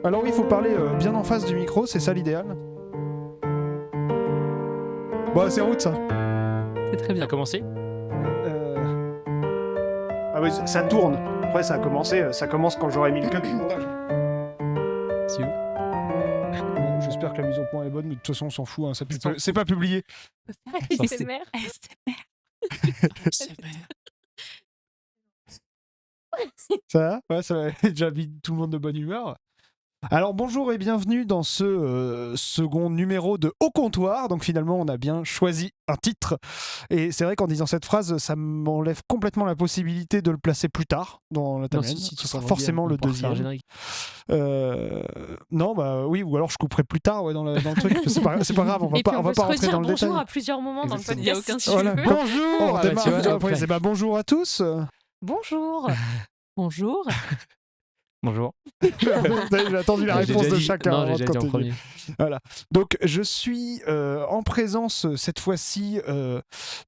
Alors il faut parler bien en face du micro, c'est ça l'idéal. Bon, c'est route ça. C'est très Ça bien. a commencé. Ah oui, ça tourne. Après ça a commencé, ça commence quand j'aurai mis le cut du montage. Si vous. Bon, j'espère que la mise au point est bonne, mais de toute façon on s'en fout, hein, c'est pas publié. ASMR. Ça va? Ouais, ça va déjà mis tout le monde de bonne humeur. Alors bonjour et bienvenue dans ce second numéro de Au Comptoir. Donc finalement on a bien choisi un titre. Et c'est vrai qu'en disant cette phrase, ça m'enlève complètement la possibilité de le placer plus tard dans la timeline. Ce sera forcément le deuxième. Non, bah oui, ou alors je couperai plus tard dans le truc. C'est pas grave, on va Et pas, puis on peut on va pas se rentrer dans redire le détail. bonjour à plusieurs moments dans le Exactement. podcast. Il y a aucun si souci. tu Voilà. veux. Bonjour. On bah, démarre tu vois, après. après. C'est bonjour à tous. Bonjour. Bonjour. Bonjour. J'ai attendu la Ah, j'ai réponse déjà de dit- chacun Non, avant j'ai de déjà dit en continuer. premier. Voilà. Donc je suis en présence cette fois-ci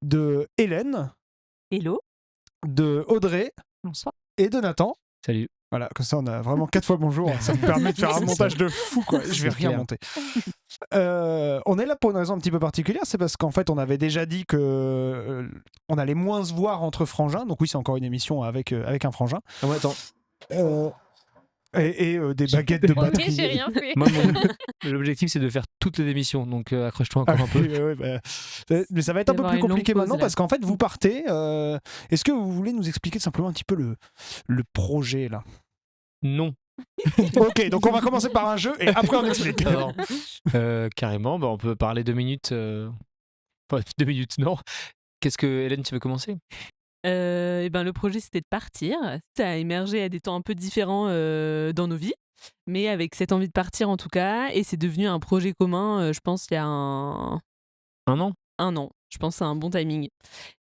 de Hélène, Hello. de Audrey Bonsoir. et de Nathan. Salut. Voilà, comme ça on a vraiment 4 fois bonjour. Ça me permet de faire un C'est montage ça. de fou, quoi. Je vais C'est rien clair. monter. On est là pour une raison un petit peu particulière, c'est parce qu'en fait on avait déjà dit que on allait moins se voir entre frangins. Donc oui, c'est encore une émission avec un frangin. Ah ouais, attends. Et des baguettes de Ok, batterie. j'ai rien fait. Moi, l'objectif, c'est de faire toutes les émissions. Donc, accroche-toi Ah encore un peu. oui, ouais, mais ça va être un peu D'avoir plus une longue compliqué pause, maintenant là. parce qu'en fait vous partez. Est-ce que vous voulez nous expliquer simplement un petit peu le projet là? Non. Ok, donc on va commencer par un jeu et après on explique. Alors, carrément, bah, on peut parler 2 minutes. Enfin, 2 minutes, non. Qu'est-ce que, Hélène, tu veux commencer? Et ben, le projet, c'était de partir. Ça a émergé à des temps un peu différents dans nos vies, mais avec cette envie de partir en tout cas. Et c'est devenu un projet commun, je pense, il y a un 1 an? an. Je pense que c'est un bon timing.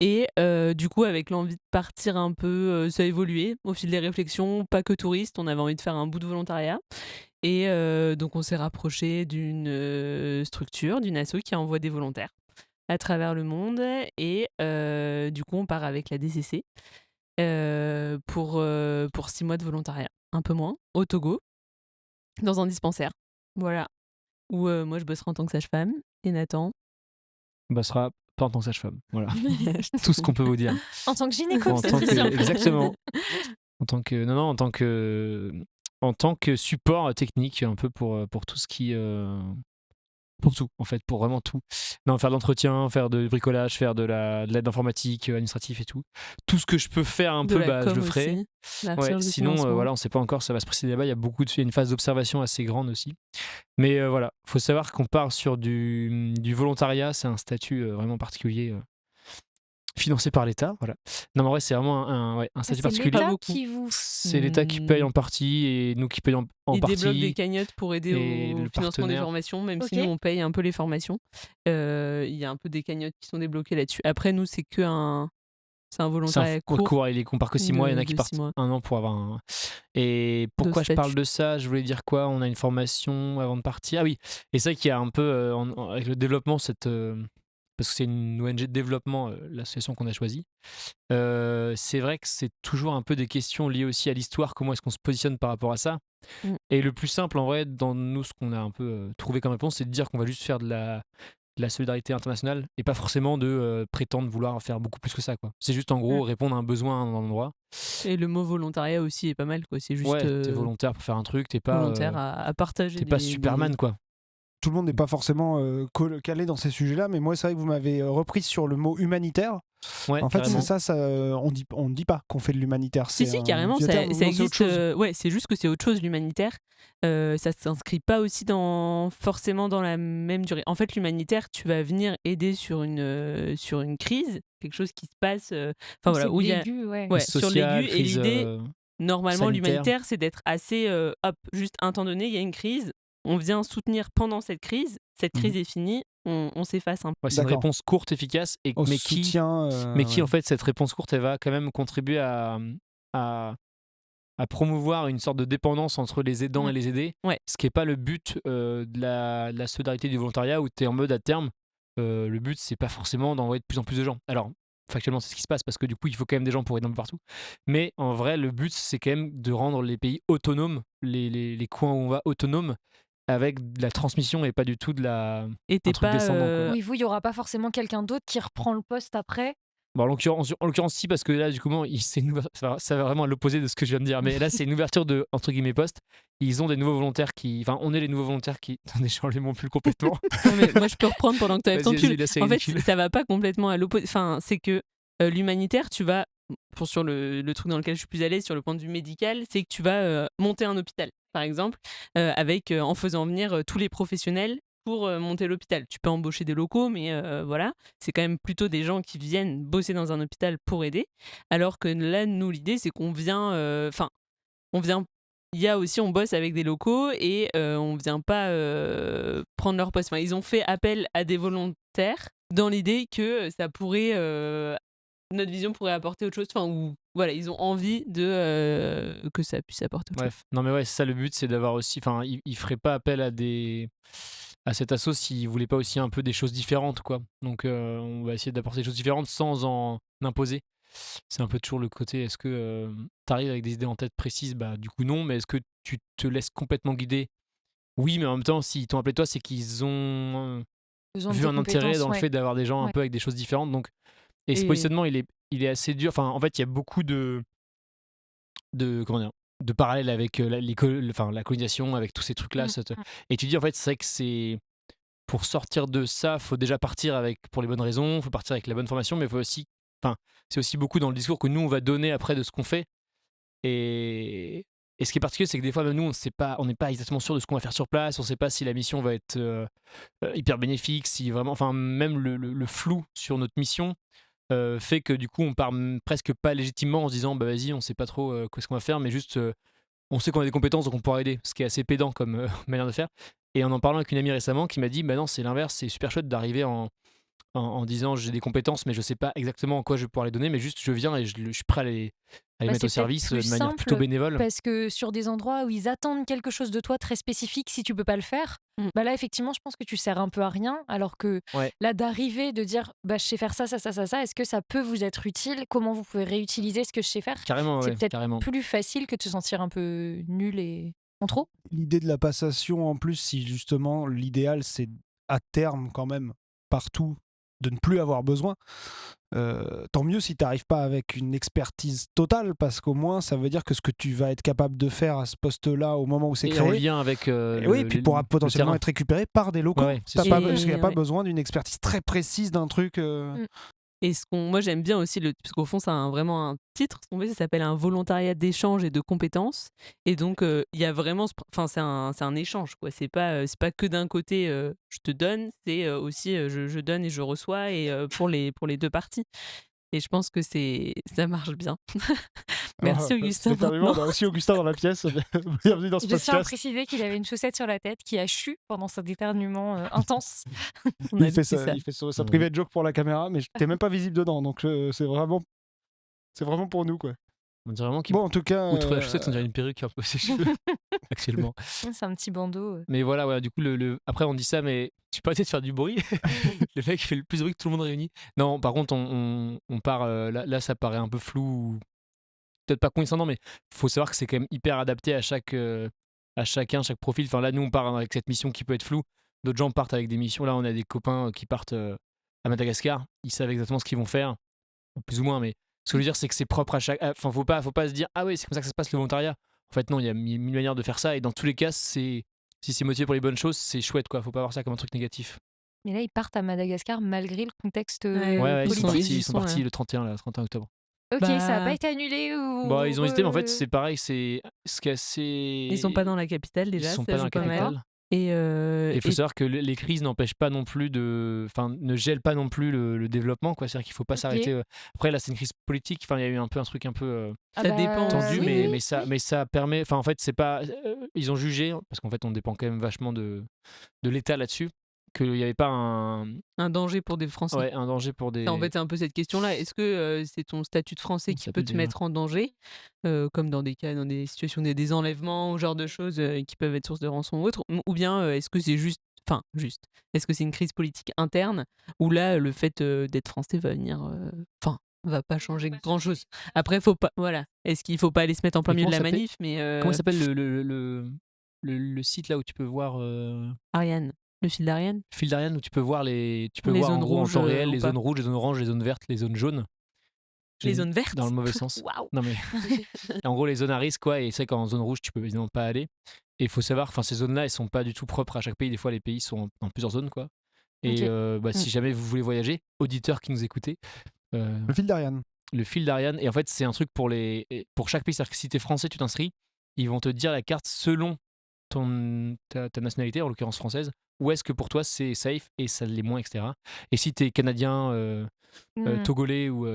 Et du coup, avec l'envie de partir un peu, ça a évolué au fil des réflexions. Pas que touriste, on avait envie de faire un bout de volontariat. Et donc, on s'est rapproché d'une structure, d'une asso qui envoie des volontaires à travers le monde. Et du coup, on part avec la DCC pour 6 mois de volontariat. Un peu moins, au Togo, dans un dispensaire. Voilà. Où moi, je bosserai en tant que sage-femme. Et Nathan. Bah, ce sera pas en tant que sage-femme. Voilà. Tout ce qu'on peut vous dire. En tant que gynéco, En tant que, obstétricien. exactement. Non, en tant que support technique, un peu pour tout ce qui. Pour tout, en fait, pour vraiment tout. Non, faire de l'entretien, faire de bricolage, faire de l'aide informatique, administratif et tout. Tout ce que je peux faire un De peu, la bah, je com le ferai. aussi, la Ouais, recherche de sinon, financement. voilà, on sait pas encore, ça va se préciser là-bas. Il y a une phase d'observation assez grande aussi. Mais voilà, faut savoir qu'on part sur du volontariat, c'est un statut vraiment particulier, financé par l'État. Voilà. Non, mais en vrai, c'est vraiment un statut C'est particulier. l'État beaucoup. qui vous... C'est l'État qui paye en partie et nous qui payons en Ils partie. débloquent des cagnottes pour aider et au le financement des partenaire. formations, même Ok. si nous, on paye un peu les formations. Il y a un peu des cagnottes qui sont débloquées là-dessus. Après, nous, c'est un C'est un volontariat court. il part que 6 mois, il y en a qui de partent 6 mois. 1 an pour avoir un. Et pourquoi je parle statut. de ça? Je voulais dire quoi? On a une formation avant de partir. Ah oui, et c'est vrai qu'il y a un peu, avec le développement, parce que c'est une ONG de développement, l'association qu'on a choisie. C'est vrai que c'est toujours un peu des questions liées aussi à l'histoire, comment est-ce qu'on se positionne par rapport à ça. Mm. Et le plus simple, en vrai, dans nous, ce qu'on a un peu trouvé comme réponse, c'est de dire qu'on va juste faire de la solidarité internationale et pas forcément de prétendre vouloir faire beaucoup plus que ça, quoi. C'est juste en gros répondre à un besoin à un endroit. Et le mot volontariat aussi est pas mal, quoi. C'est juste Ouais, t'es volontaire pour faire un truc, t'es pas volontaire à partager. t'es pas Superman, quoi. Tout le monde n'est pas forcément calé dans ces sujets-là, mais moi c'est vrai que vous m'avez repris sur le mot humanitaire. Ouais, En fait, carrément. c'est ça, on dit pas qu'on fait de l'humanitaire. Si, carrément, c'est ça non, c'est autre existe. chose. Ouais, c'est juste que c'est autre chose, l'humanitaire. Ça s'inscrit pas aussi forcément dans la même durée. En fait, l'humanitaire, tu vas venir aider sur une crise, quelque chose qui se passe. Enfin voilà, où il y a ouais. sur Sociale, l'aigu. Et crise, l'idée, normalement, sanitaire. l'humanitaire, c'est d'être assez hop, juste un temps donné, il y a une crise, on vient soutenir pendant cette crise est finie, on s'efface un peu. Ouais, c'est une D'accord. réponse courte, efficace, Au mais soutien, qui en fait, cette réponse courte, elle va quand même contribuer à promouvoir une sorte de dépendance entre les aidants et les aidés, Ouais. ce qui n'est pas le but de la solidarité du volontariat, où tu es en mode à terme, le but, c'est pas forcément d'envoyer de plus en plus de gens. Alors, factuellement c'est ce qui se passe parce que du coup il faut quand même des gens pour aider un peu partout. Mais en vrai le but c'est quand même de rendre les pays autonomes, les coins où on va autonomes avec de la transmission et pas du tout Et un t'es truc pas. descendant quoi. Oui, vous, il n'y aura pas forcément quelqu'un d'autre qui reprend le poste après. Bon, en l'occurrence, si, parce que là, du coup, c'est ça va vraiment à l'opposé de ce que je viens de dire. Mais là, c'est une ouverture de, entre guillemets, postes. Ils ont des nouveaux volontaires qui. Enfin, on est les nouveaux volontaires qui. Attendez, j'ai enlevé mon pull complètement. Non, mais moi, je peux reprendre pendant que tu enlèves ton Vas-y, pull. vas-y, là, c'est En fait, ridicule. ça va pas complètement à l'opposé. Enfin, c'est que l'humanitaire, tu vas. Sur le truc dans lequel je suis plus à l'aise, sur le point de vue médical, c'est que tu vas monter un hôpital, par exemple, en faisant venir tous les professionnels pour monter l'hôpital. Tu peux embaucher des locaux, mais voilà, c'est quand même plutôt des gens qui viennent bosser dans un hôpital pour aider. Alors que là, nous, l'idée, c'est qu'on vient. Enfin, on vient. Il y a aussi, on bosse avec des locaux et on vient pas prendre leur poste. Enfin, ils ont fait appel à des volontaires dans l'idée que ça pourrait. Notre vision pourrait apporter autre chose. Enfin, ou voilà, ils ont envie de que ça puisse apporter autre chose. Bref, non, mais ouais, c'est ça le but, c'est d'avoir aussi. Enfin, ils feraient pas appel à cet assaut s'ils voulaient pas aussi un peu des choses différentes, quoi. Donc, on va essayer d'apporter des choses différentes sans en imposer. C'est un peu toujours le côté, est-ce que tu arrives avec des idées en tête précises? Bah, du coup, non, mais est-ce que tu te laisses complètement guider? Oui, mais en même temps, s'ils t'ont appelé toi, c'est qu'ils ont Besoin de vu tes un intérêt compétences, dans le ouais. fait d'avoir des gens un Ouais. peu avec des choses différentes. Donc, et ce Et- positionnement, il est assez dur. Enfin, en fait, il y a beaucoup comment dire, de parallèles avec la colonisation, avec tous ces trucs-là. Mm. Et tu dis, en fait, c'est vrai que c'est pour sortir de ça, faut déjà partir avec pour les bonnes raisons, faut partir avec la bonne formation, mais faut aussi, enfin, c'est aussi beaucoup dans le discours que nous on va donner après de ce qu'on fait. Et ce qui est particulier, c'est que des fois, même nous, on n'est pas exactement sûr de ce qu'on va faire sur place, on ne sait pas si la mission va être hyper bénéfique, si vraiment, enfin, même le flou sur notre mission fait que du coup, on part presque pas légitimement en se disant, bah vas-y, on sait pas trop qu'est-ce qu'on va faire, mais juste, on sait qu'on a des compétences, donc on pourra aider, ce qui est assez pédant comme manière de faire. Et en parlant avec une amie récemment qui m'a dit, bah non, c'est l'inverse, c'est super chouette d'arriver en disant j'ai des compétences, mais je sais pas exactement en quoi je vais pouvoir les donner, mais juste je viens et je suis prêt à les Bah, mettre au c'est peut-être service plus de manière simple plutôt bénévole. parce que sur des endroits où ils attendent quelque chose de toi très spécifique, si tu peux pas le faire, Mm. bah là effectivement je pense que tu sers un peu à rien, alors que Ouais. là d'arriver de dire bah je sais faire ça, est-ce que ça peut vous être utile? Comment vous pouvez réutiliser ce que je sais faire? Carrément, C'est ouais, peut-être carrément. plus facile que de se sentir un peu nul et en trop. L'idée de la passation, en plus, si justement l'idéal, c'est à terme quand même, partout, de ne plus avoir besoin, tant mieux si tu n'arrives pas avec une expertise totale, parce qu'au moins, ça veut dire que ce que tu vas être capable de faire à ce poste-là au moment où c'est Et en créé, lien avec et oui, puis pourra potentiellement terrain. être récupéré par des locaux. Ouais, c'est T'as sûr. pas, Et- parce qu'il n'y a pas ouais. besoin d'une expertise très précise d'un truc. Et moi j'aime bien aussi parce qu'au fond, ça a vraiment un titre. On ça s'appelle un volontariat d'échange et de compétences. Et donc il y a vraiment, enfin c'est un échange quoi. C'est pas que d'un côté je te donne, c'est aussi je donne et je reçois et pour les deux parties. Et je pense que ça marche bien. Merci Augustin. Éternellement, on maintenant. a aussi Augustin dans la pièce. Bienvenue dans ce Je tiens à podcast. préciser qu'il avait une chaussette sur la tête qui a chu pendant son éternuement intense. On a Il fait, dit ça. il fait sa private joke pour la caméra, mais t'es même pas visible dedans, donc c'est vraiment pour nous, quoi. On dirait vraiment qu'il Bon, en tout cas, outre la chaussette, on dirait une perruque un peu ses cheveux actuellement. C'est un petit bandeau. Mais voilà, du coup, après on dit ça, mais tu peux arrêter de faire du bruit. Le mec qui fait le plus de bruit que tout le monde réuni. Non, par contre, on part. Là, ça paraît un peu flou. Peut-être pas condescendant, mais faut savoir que c'est quand même hyper adapté à chacun, chaque profil. Enfin, là, nous, on part avec cette mission qui peut être floue. D'autres gens partent avec des missions. Là, on a des copains qui partent à Madagascar. Ils savent exactement ce qu'ils vont faire, plus ou moins, mais ce que je veux dire, c'est que c'est propre à chaque. Enfin, faut pas se dire, ah oui, c'est comme ça que ça se passe le volontariat. En fait, non, il y a mille manières de faire ça, et dans tous les cas, si c'est motivé pour les bonnes choses, c'est chouette, quoi. Faut pas voir ça comme un truc négatif. Mais là, ils partent à Madagascar malgré le contexte Ouais, Ils sont politique. partis, Ils sont, le 31 octobre. Ok, Bah, ça n'a pas été annulé ou... Bon, ils ont hésité, mais en fait, c'est pareil, c'est ce qui est assez. Ils sont pas dans la capitale déjà. Ils sont ça pas dans joue la pas mal. capitale. Et Il faut savoir que les crises n'empêchent pas non plus ne gèlent pas non plus le développement, quoi. C'est-à-dire qu'il faut pas Ok. s'arrêter. Après, là, c'est une crise politique. Enfin, il y a eu un truc un peu Ah ça bah, dépend tendu, oui, mais ça permet. Enfin, en fait, c'est pas. Ils ont jugé parce qu'en fait, on dépend quand même vachement de l'État là-dessus, qu'il n'y avait pas un danger pour des Français. un danger pour des. En fait, c'est un peu cette question-là. Est-ce que c'est ton statut de Français qui Ça peut peut te dire. mettre en danger, comme dans des situations des enlèvements ou genre de choses qui peuvent être source de rançon ou autre, ou bien est-ce que c'est juste Enfin, juste. Est-ce que c'est une crise politique interne ou là, le fait d'être français va venir. Enfin, va pas changer grand-chose. Après, faut pas. Voilà. Est-ce qu'il faut pas aller se mettre en plein Mais milieu de comment la ça s'appelle manif? Mais Comment il s'appelle le site là où tu peux voir Ariane, le fil d'Ariane, fil d'Ariane où tu peux voir les en zones gros en rouges temps réel ou les pas. zones rouges, les zones oranges, les zones vertes, les zones jaunes. Les zones vertes. Dans le mauvais sens. Waouh. Non mais en gros les zones à risque quoi, et c'est qu'en zone rouge tu peux évidemment pas aller. Et il faut savoir, enfin ces zones-là elles sont pas du tout propres à chaque pays. Des fois les pays sont dans plusieurs zones quoi. Et Ok. si jamais vous voulez voyager, auditeurs qui nous écoutez, euh, Le fil d'Ariane. le fil d'Ariane. Et en fait, c'est un truc pour chaque pays. C'est-à-dire que si t'es français, tu t'inscris, ils vont te dire la carte selon ta nationalité, en l'occurrence française, où est-ce que pour toi c'est safe et ça l'est moins, etc. Et si t'es canadien, togolais ou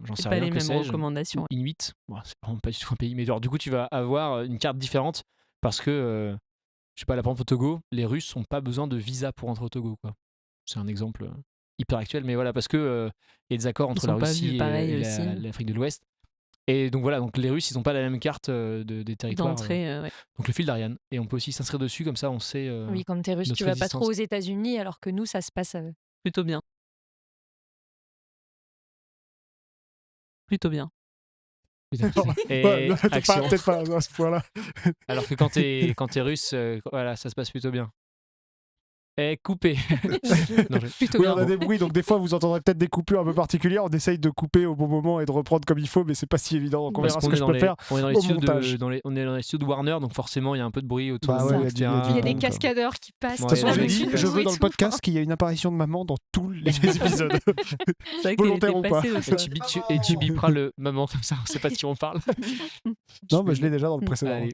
j'en C'est sais pas rien, les que mêmes sais-je, ou recommandations. inuit, bon, c'est vraiment pas du tout un pays, mais genre, du coup, tu vas avoir une carte différente parce que, je sais pas, là, par exemple, au Togo, les Russes n'ont pas besoin de visa pour entrer au Togo, quoi. C'est un exemple hyper actuel, mais voilà, parce que il y a des accords Ils entre la sont pas Russie vus et, pareil et aussi l'Afrique de l'Ouest. Et donc voilà, donc les Russes, ils n'ont pas la même carte des territoires. d'entrée. Ouais. Donc le fil d'Ariane. Et on peut aussi s'inscrire dessus, comme ça on sait Oui, comme t'es russe, notre tu vas pas trop existence. aux États-Unis, alors que nous, ça se passe. Plutôt bien. Plutôt bien. Et action. Peut-être pas à ce point-là. Alors que quand t'es russe, voilà, ça se passe plutôt bien. Eh, coupé. Non, Plutôt Oui, bien. on a des bruits, donc des fois vous entendrez peut-être des coupures un peu particulières. On essaye de couper au bon moment et de reprendre comme il faut, mais c'est pas si évident. Donc on Parce verra qu'on ce que est je dans peux les, faire. on est dans les au studios montage. on est dans les studios de Warner, donc forcément il y a un peu de bruit autour Bah de ouais, nous, il y a etc. du- Il y a Ah, des donc, cascadeurs qui passent. De De toute façon, Ouais, j'ai ouais, dit, ouais. je veux dans le Et tout. podcast qu'il y a une apparition de maman dans tous les épisodes. C'est vrai qu'elle Volontaire était ou pas. passée l'autre fois. Et tu biperas le maman comme ça, on sait pas de qui on parle. Non, mais je l'ai déjà dans le précédent. Allez.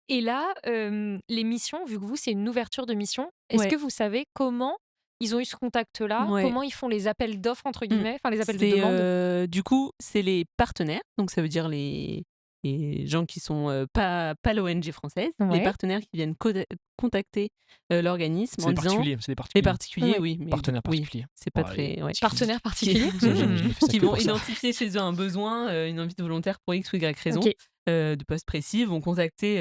Et là, les missions, vu que vous, c'est une ouverture de mission, est-ce Ouais. que vous savez comment ils ont eu ce contact-là? Ouais. Comment ils font les appels d'offres, entre guillemets, enfin les appels de C'est, demande? du coup, c'est les partenaires, donc ça veut dire les gens qui sont pas l'ONG française, les Ouais. partenaires qui viennent contacter l'organisme C'est en des disant. particuliers, c'est des Les particuliers. particuliers, Ouais. oui. Mais Partenaires oui, particuliers. c'est pas Bon, très. allez, Ouais. Partenaires particuliers? J'ai fait ça Qui que vont pour ça. identifier chez eux un besoin, une envie de volontaire pour X ou Y raison, Ok. de poste précis, vont contacter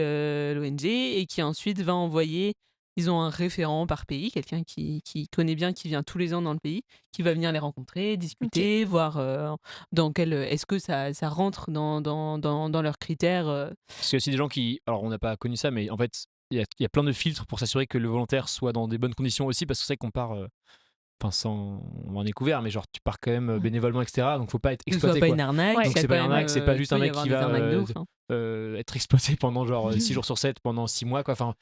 l'ONG et qui ensuite va envoyer. Ils ont un référent par pays, quelqu'un qui connaît bien, qui vient tous les ans dans le pays, qui va venir les rencontrer, discuter, voir dans quel. Est-ce que ça rentre dans leurs critères. Parce qu'il y a aussi des gens qui. Alors, on n'a pas connu ça, mais en fait, il y a plein de filtres pour s'assurer que le volontaire soit dans des bonnes conditions aussi, parce que c'est vrai qu'on part. Enfin, sans. On en est couvert, mais genre, tu pars quand même bénévolement, etc. Donc, faut pas être Que ce soit exploité, pas quoi. une arnaque. Ouais. Donc, qu'il y a c'est pas quand une même, arnaque, c'est pas juste un peut y mec avoir qui des va arnaques de ouf, hein. être exploité pendant genre 6 jours sur 7 pendant 6 mois, quoi. Enfin,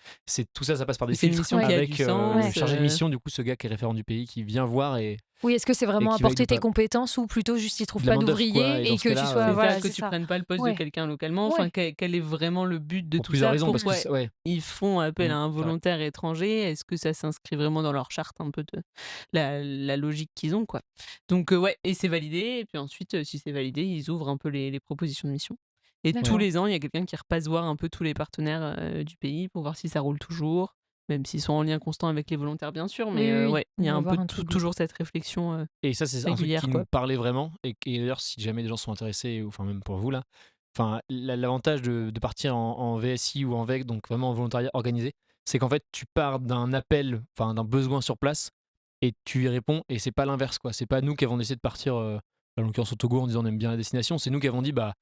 tout ça, ça passe par des C'est une filtres mission qui a avec du sens, le chargé de mission, du coup, ce gars qui est référent du pays, qui vient voir et Oui, est-ce que c'est vraiment qui valide apporter ou tes pas. compétences ou plutôt juste ils trouvent De la pas main-d'œuvre, quoi, d'ouvriers et dans et ce que tu cas-là, sois. C'est Voilà, ça, que c'est tu ça. prennes pas le poste Ouais. de quelqu'un localement. Ouais. Enfin, quel est vraiment le but de pour tout plusieurs ça? raisons, parce que Pourquoi ouais. ils font appel à un C'est vrai. volontaire étranger? Est-ce que ça s'inscrit vraiment dans leur charte un peu de la logique qu'ils ont, quoi? Donc ouais, et c'est validé. Et puis ensuite, si c'est validé, ils ouvrent un peu les propositions de mission. Et tous D'accord. les ans, il y a quelqu'un qui repasse voir un peu tous les partenaires du pays pour voir si ça roule toujours, même s'ils sont en lien constant avec les volontaires, bien sûr. Oui, Mais oui, oui. ouais, il y On a va un peu avoir un truc toujours cette réflexion. Et ça, c'est un truc régulière, qui quoi. nous parlait vraiment. Et d'ailleurs, si jamais des gens sont intéressés, ou enfin même pour vous là, enfin l'avantage de partir en VSI ou en VEC, donc vraiment en volontariat organisé, c'est qu'en fait tu pars d'un appel, enfin d'un besoin sur place, et tu y réponds. Et c'est pas l'inverse, quoi. C'est pas nous qui avons décidé de partir, en l'occurrence au Togo, en disant on aime bien la destination. C'est nous qui avons dit bah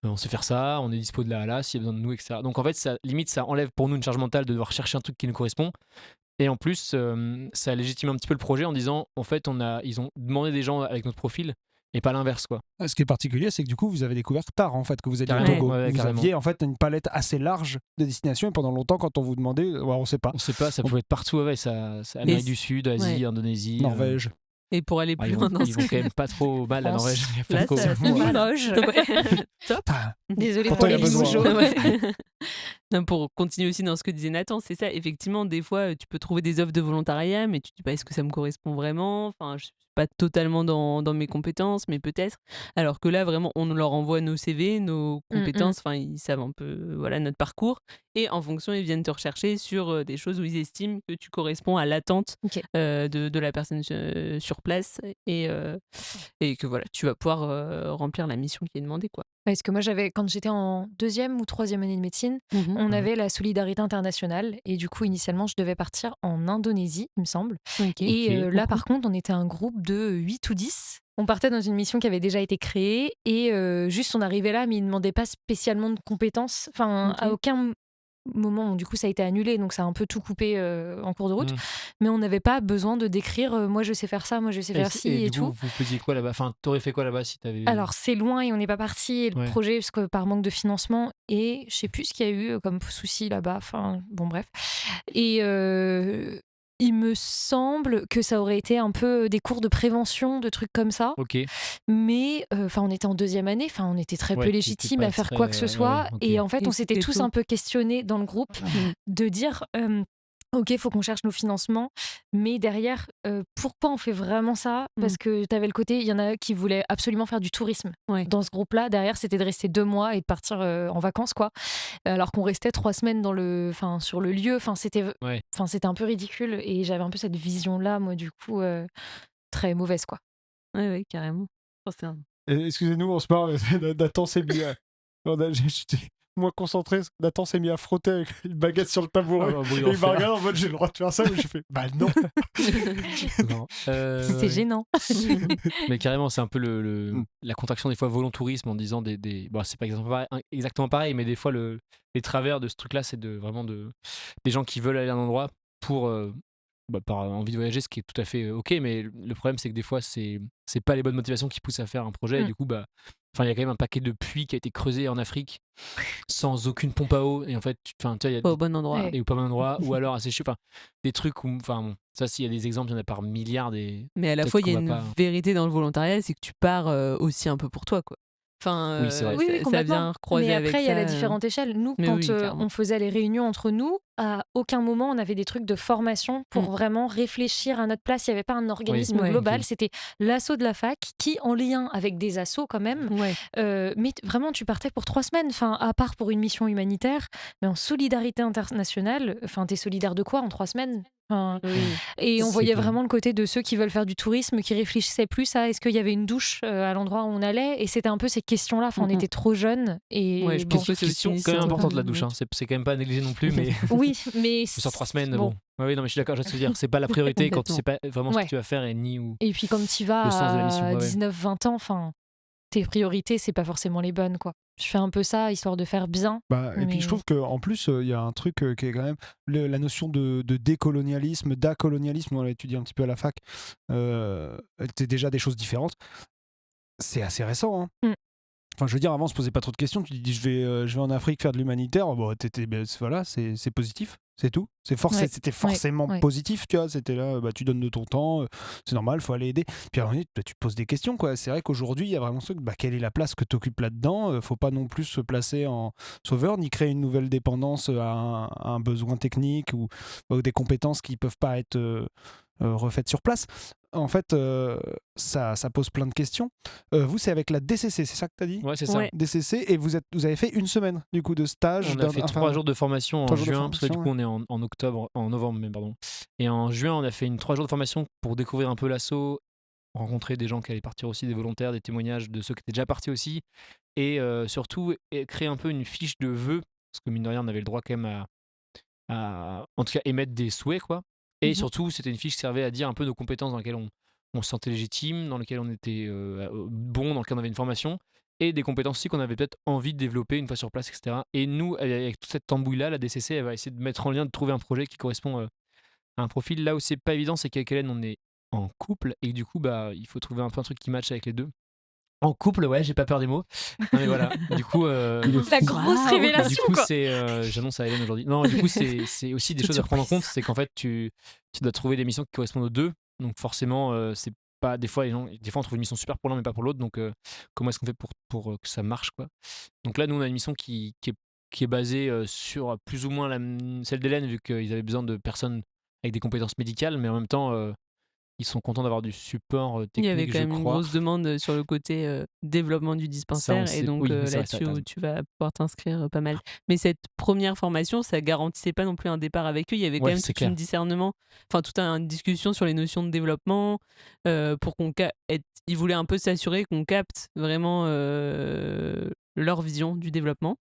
on sait faire ça, on est dispo de là à là, s'il y a besoin de nous, etc. Donc en fait, ça limite, ça enlève pour nous une charge mentale de devoir chercher un truc qui nous correspond. Et en plus, ça légitime un petit peu le projet en disant, en fait, ils ont demandé des gens avec notre profil et pas l'inverse, quoi. Ce qui est particulier, c'est que du coup, vous avez découvert tard, en fait, que vous alliez au Carrément, Togo. ouais, Vous carrément. aviez, en fait, une palette assez large de destinations. Et pendant longtemps, quand on vous demandait, ouais, on sait pas. On sait pas, ça pouvait être partout, ouais, Amérique du Sud, Asie, ouais. Indonésie, Norvège. Et pour aller Ah, plus ils loin vont, dans ils vont quand même pas trop mal, la France. Norvège. Il y a pas Là, trop- ça Limoges. Ouais. Top. Ah, Désolée Pourtant, pour il y a les besoin, Limougeaux. hein. Ouais. Non, pour continuer aussi dans ce que disait Nathan, c'est ça. Effectivement, des fois, tu peux trouver des offres de volontariat, mais tu te dis pas est-ce que ça me correspond vraiment? Enfin, je suis pas totalement dans mes compétences, mais peut-être. Alors que là, vraiment, on leur envoie nos CV, nos compétences. Enfin, ils savent un peu, voilà, notre parcours. Et en fonction, ils viennent te rechercher sur des choses où ils estiment que tu corresponds à l'attente Ok. de la personne sur place et que voilà, tu vas pouvoir remplir la mission qui est demandée, quoi. Parce que moi, quand j'étais en 2e ou 3e année de médecine, on Mhm. avait la solidarité internationale. Et du coup, initialement, je devais partir en Indonésie, il me semble. Ok. Et Ok. là, par contre, on était un groupe de 8 ou 10. On partait dans une mission qui avait déjà été créée. Et juste, on arrivait là, mais ils ne demandaient pas spécialement de compétences. Enfin, Ok. à aucun moment, du coup, ça a été annulé. Donc, ça a un peu tout coupé en cours de route. Mhm. Mais on n'avait pas besoin de décrire moi, je sais faire ça, moi, je sais faire ci Et et du coup, tout. vous faisiez quoi là-bas? Enfin, t'aurais fait quoi là-bas si t'avais. Alors, c'est loin et on n'est pas parti. Et le Ouais. projet, parce que par manque de financement, et je sais plus ce qu'il y a eu comme souci là-bas. Enfin, bon, bref. Et il me semble que ça aurait été un peu des cours de prévention, de trucs comme ça. Ok. Mais enfin, on était en 2e année. Enfin, on était très peu Ouais, t'étais légitimes pas à faire très. quoi que ce Ouais, soit. ok. Et en fait, Et on s'était c'était tous tôt. un peu questionnés dans le groupe de dire. Ok, il faut qu'on cherche nos financements, mais derrière, pourquoi on fait vraiment ça? Parce que tu avais le côté, il y en a qui voulaient absolument faire du tourisme. Ouais. Dans ce groupe-là, derrière, c'était de rester 2 mois et de partir en vacances, quoi. Alors qu'on restait 3 semaines sur le lieu. Ouais. C'était un peu ridicule et j'avais un peu cette vision-là, moi, du coup, très mauvaise, quoi. Ouais, carrément. Excusez-nous, on se parle. Nathan s'est mis à... J'étais moins concentré. Nathan s'est mis à frotter avec une baguette sur le tabouret. Ah, bah, bruit Et il m'a d'enfer. regardé en mode j'ai le droit de faire ça, mais j'ai fait bah non. Non. C'est Ouais. gênant. Mais carrément, c'est un peu Mm. la contraction des fois volontourisme en disant bon, c'est pas exactement pareil, mais des fois les travers de ce truc-là, c'est vraiment des gens qui veulent aller à un endroit pour par envie de voyager, ce qui est tout à fait ok, mais le problème c'est que des fois c'est pas les bonnes motivations qui poussent à faire un projet, et Mm. du coup il y a quand même un paquet de puits qui a été creusé en Afrique sans aucune pompe à eau, et en fait tu vois, il y a Pas au bon endroit. Ouais. et au pas bon endroit, ou alors assez chaud, enfin des trucs où, enfin bon, ça, s'il y a des exemples, il y en a par milliards, et Mais à la peut-être fois, il y a qu'on va une pas. vérité dans le volontariat, c'est que tu pars aussi un peu pour toi, quoi. Enfin, Oui, c'est vrai. Oui, ça complètement. vient recroiser Mais avec après, il y a ça. la différente échelle. Nous, Mais quand oui, clairement. on faisait les réunions entre nous, à aucun moment on avait des trucs de formation pour vraiment réfléchir à notre place. Il n'y avait pas un organisme Ouais. global. Ok. C'était l'asso de la fac qui, en lien avec des assos quand même, Ouais. mais vraiment, tu partais pour 3 semaines, enfin, à part pour une mission humanitaire, mais en solidarité internationale, enfin, t'es solidaire de quoi en 3 semaines? Enfin, Oui. et on C'est voyait clair. vraiment le côté de ceux qui veulent faire du tourisme, qui réfléchissaient plus à est-ce qu'il y avait une douche à l'endroit où on allait, et c'était un peu ces questions-là. Enfin, on était trop jeunes et Ouais, je bon. pense que c'est aussi Question une quand même histoire de importante, la communauté. douche, hein. C'est quand même pas à négliger non plus, mais Oui, mais sur 3 semaines, bon. bon. Ouais, non, mais je suis d'accord, je vais te dire, c'est pas la priorité quand tu sais pas vraiment ce Ouais. que tu vas faire, et ni où Et puis comme tu vas le sens de la mission. à Ouais, ouais. 19-20 ans, enfin, tes priorités, c'est pas forcément les bonnes, quoi. Je fais un peu ça histoire de faire bien. Et puis je trouve qu'en plus, il y a un truc qui est quand même la notion de décolonialisme, d'acolonialisme, on l'a étudié un petit peu à la fac, c'est déjà des choses différentes. C'est assez récent, hein. Mm. Enfin, je veux dire, avant, on se posait pas trop de questions. Tu te dis, je vais en Afrique faire de l'humanitaire. Bon, voilà, c'est positif, c'est tout. Ouais. C'était forcément Ouais. positif, tu vois. C'était là, tu donnes de ton temps, c'est normal, faut aller aider. Puis à un moment donné, tu te poses des questions, quoi. C'est vrai qu'aujourd'hui, il y a vraiment ce truc, quelle est la place que tu occupes là-dedans? Faut pas non plus se placer en sauveur, ni créer une nouvelle dépendance à un besoin technique ou des compétences qui peuvent pas être refaites sur place. En fait, ça pose plein de questions. Vous, c'est avec la DCC, c'est ça que tu as dit? Ouais, c'est ça. Ouais. DCC, et vous avez fait une semaine du coup de stage. On a fait 3 jours de formation en 3 jours de juin, parce que du coup formation, on est en novembre même, pardon. Et en juin, on a fait 3 jours de formation pour découvrir un peu l'asso, rencontrer des gens qui allaient partir aussi, des volontaires, des témoignages de ceux qui étaient déjà partis aussi, et surtout créer un peu une fiche de vœux, parce que mine de rien, on avait le droit quand même à en tout cas émettre des souhaits, quoi. Et surtout, c'était une fiche qui servait à dire un peu nos compétences dans lesquelles on se sentait légitime, dans lesquelles on était bon, dans lesquelles on avait une formation, et des compétences aussi qu'on avait peut-être envie de développer une fois sur place, etc. Et nous, avec toute cette tambouille-là, la DCC, elle va essayer de mettre en lien, de trouver un projet qui correspond à un profil. Là où c'est pas évident, c'est qu'avec Hélène, on est en couple, et du coup, il faut trouver un peu un truc qui matche avec les deux. En couple, ouais, j'ai pas peur des mots. Non, mais voilà, du coup. La grosse Waouh. révélation, Du coup, quoi. j'annonce à Hélène aujourd'hui. Non, du coup, c'est aussi des Toute choses à prendre en surprise. compte. C'est qu'en fait, tu dois trouver des missions qui correspondent aux deux. Donc, forcément, c'est pas. Des fois, on trouve une mission super pour l'un, mais pas pour l'autre. Donc, comment est-ce qu'on fait pour que ça marche, quoi? Donc, là, nous, on a une mission qui est basée sur plus ou moins celle d'Hélène, vu qu'ils avaient besoin de personnes avec des compétences médicales, mais en même temps, ils sont contents d'avoir du support Il y avait technique, quand je même une crois. grosse demande sur le côté développement du Ça, on dispensaire, et sait. donc Oui, c'est vrai, là-dessus t'as où raison. tu vas pouvoir t'inscrire pas mal. Mais cette première formation, ça garantissait pas non plus un départ avec eux. Il y avait quand Ouais, même c'est tout un clair. discernement, enfin toute une discussion sur les notions de développement pour ils voulaient un peu s'assurer qu'on capte vraiment leur vision du développement.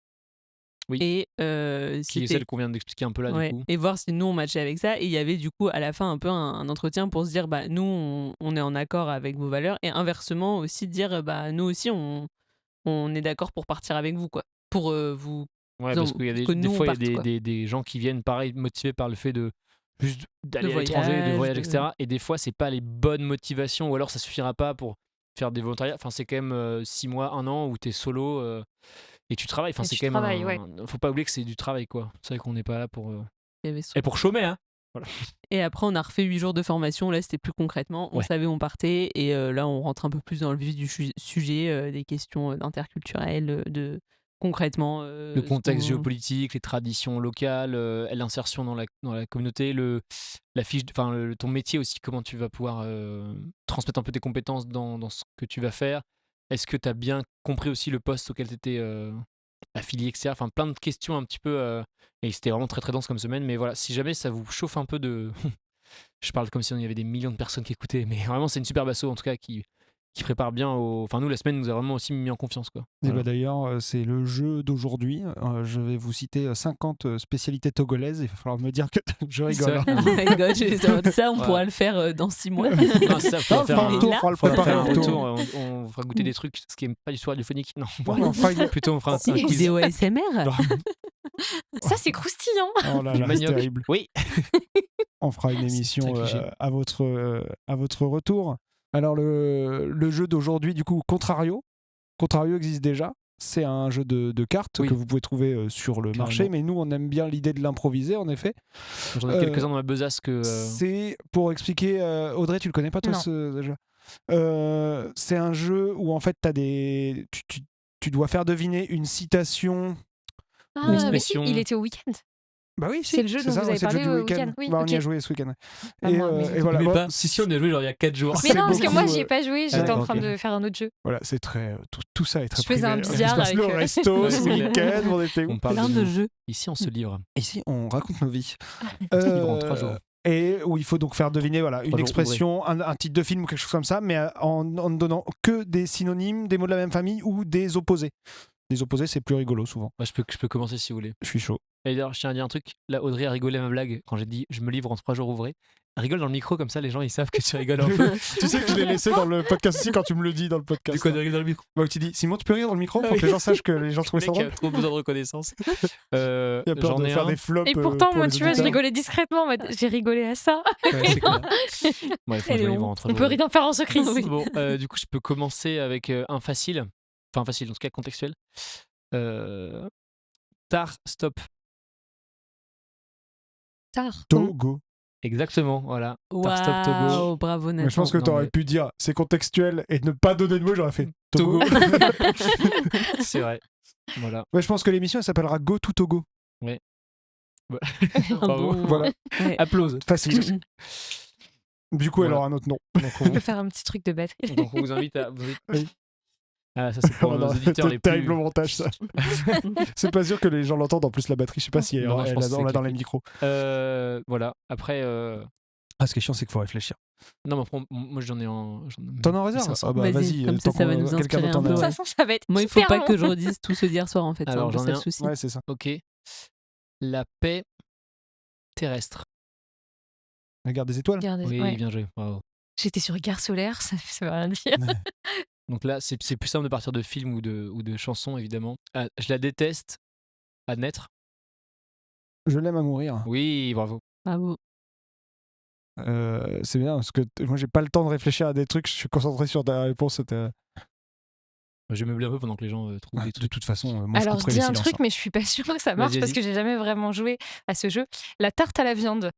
Oui. Et Qui est celle qu'on vient d'expliquer un peu là, ouais, du coup. et voir si nous on matchait avec ça. Et il y avait du coup à la fin un peu un entretien pour se dire nous on est en accord avec vos valeurs, et inversement aussi dire nous aussi on est d'accord pour partir avec vous, quoi, pour vous Ouais, parce qu'il y a que des nous, on fois, il y parte, a quoi. des gens qui viennent pareil, motivés par le fait de juste d'aller De à l'étranger, de voyage, voyage, etc. Et des fois, c'est pas les bonnes motivations, ou alors ça suffira pas pour faire des volontariats. Enfin, c'est quand même 6 mois, 1 an où t'es solo et tu travailles. Enfin, Et c'est tu quand même travailles, ouais. Faut pas oublier que c'est du travail, quoi. C'est vrai qu'on n'est pas là pour. Il y avait ce Et pour chômer, hein. Et après, on a refait 8 jours de formation. Là, c'était plus concrètement. On Ouais. savait où on partait. Et là, on rentre un peu plus dans le vif du sujet, des questions d'interculturel, de concrètement. Le contexte géopolitique, les traditions locales, l'insertion dans la communauté, la fiche, ton métier aussi, comment tu vas pouvoir transmettre un peu tes compétences dans ce que tu vas faire. Est-ce que tu as bien compris aussi le poste auquel tu étais affilié, etc. Enfin, plein de questions un petit peu. Et c'était vraiment très très dense comme semaine. Mais voilà, si jamais ça vous chauffe un peu de. Je parle comme si il y avait des millions de personnes qui écoutaient, mais vraiment, c'est une super asso en tout cas qui prépare bien au. Enfin, nous, la semaine nous a vraiment aussi mis en confiance, quoi. Et Voilà. d'ailleurs, c'est le jeu d'aujourd'hui. Je vais vous citer 50 spécialités togolaises. Il va falloir me dire que je rigole. Ça- hein. Oh my god, ça, on Ouais. pourra le faire dans 6 mois. Non, ça, faut Ah, on faire fera un un retour, là, on fera le faudra préparer faire un un retour. retour, on fera goûter des trucs, ce qui est pas du tout radiophonique. Non, Ouais, on fera une- plutôt on fera un Une quiz. vidéo ASMR. Genre, Ça, c'est croustillant. oh là Du là, c'est manioc. terrible. Oui. On fera une C'est émission très cliché. à votre retour. Alors, le jeu d'aujourd'hui, du coup, Contrario. Contrario existe déjà. C'est un jeu de cartes Oui. que vous pouvez trouver sur le marché, Carrément. mais nous, on aime bien l'idée de l'improviser, en effet. J'en ai quelques-uns dans ma besace que. C'est pour expliquer. Audrey, tu le connais pas, toi, Non. ce jeu C'est un jeu où, en fait, tu dois faire deviner une citation. Ah, Une mais si, expression. il était au week-end. Bah oui, C'est le jeu dont ça, vous ouais, avez c'est le jeu parlé du au week-end. Oui, Bah, on y a ok. joué ce week-end. Pas moi, mais- Et voilà. Mais Bon, pas, si on a joué genre il y a 4 jours. Mais c'est non, parce que beaucoup, moi, j'y ai pas joué. J'étais ouais, en train ok. de faire un autre jeu. Voilà, c'est très. Tout ça est très Je faisais un privé. billard Il se passe le avec, resto Ouais, ce c'est clair. week-end, on était où On parle Plein de de nous. jeux. Ici, on se livre. Ici, on raconte nos vies. Livre en 3 jours. Et où il faut donc faire deviner une jours expression, un titre de film ou quelque chose comme ça, mais en ne donnant que des synonymes, des mots de la même famille ou des opposés. Les opposés, c'est plus rigolo souvent. Moi, je peux commencer si vous voulez. Je suis chaud. Et d'ailleurs, je tiens à dire un truc. Là, Audrey a rigolé à ma blague quand j'ai dit je me livre en 3 jours ouvrés. Elle rigole dans le micro, comme ça, les gens ils savent que tu rigoles un peu. Tu sais que je l'ai laissé dans le podcast aussi quand tu me le dis dans le podcast. Du coup, elle rigole dans le micro. Bah, tu dis, Simon, tu peux rire dans le micro pour que les gens sachent que les gens trouvent Le ça mec a drôle. trop besoin de reconnaissance. Il a peur J'en de ai faire un. des flops. Et pourtant, pour moi, les tu vois, je auditeurs. rigolais discrètement. en mode, J'ai rigolé à ça. Ouais, c'est clair. Ouais, faut que je me livre en 3 On jours peut ouvrés. rien faire en secret ici. Bon, du coup, je peux commencer avec un facile. Enfin, facile, en tout cas contextuel. Tar, stop. Tard. Togo. Exactement, voilà. Tar, stop, Togo. Waouh, bravo Nathan. Mais je pense que non, tu aurais mais- pu dire c'est contextuel et ne pas donner de mots, j'aurais fait Togo. Togo. C'est vrai. Voilà. Ouais, je pense que l'émission elle s'appellera Go to Togo. Bravo. bon- Voilà, Ouais. Applause. facile. Du coup, elle Voilà. aura un autre nom. Donc, On peut faire un petit truc de batterie. donc, on vous invite à. Oui. Ah, ça, c'est pour Oh nos non, auditeurs c'est les plus. terrible au montage ça. C'est pas sûr que les gens l'entendent en plus la batterie. Je sais pas si Non, je pense que on c'est l'a dans les cliqué. micros. Voilà. Après. Ah, ce qui est chiant, c'est qu'il faut réfléchir. Non, mais après, moi, j'en ai en. T'en as en réserve 500. Ah bah Vas-y, comme ça, tant ça va qu'on- nous quelqu'un inspirer d'autre en un a- peu, De toute ouais. façon, ça va être Moi, il faut hyper pas long. que je redise tout ce d'hier soir en fait. C'est Alors, un peu j'en ça ai le un. souci. Ouais, c'est ça. Ok. La paix terrestre. La guerre des étoiles. Regardez, Oui, ouais. bien joué. Bravo. J'étais sur Gare solaire, ça veut rien dire. Donc là, c'est plus simple de partir de films ou de chansons, évidemment. Ah, je la déteste. À naître. Je l'aime à mourir. Oui, bravo. Bravo. C'est bien parce que moi j'ai pas le temps de réfléchir à des trucs. Je suis concentré sur ta réponse. Je vais meubler un peu pendant que les gens trouvent des De trucs. toute façon, moi Alors, je je couperai dis les un silences. truc, mais je suis pas sûre que ça marche Vas-y, parce vas-y. que j'ai jamais vraiment joué à ce jeu. La tarte à la viande.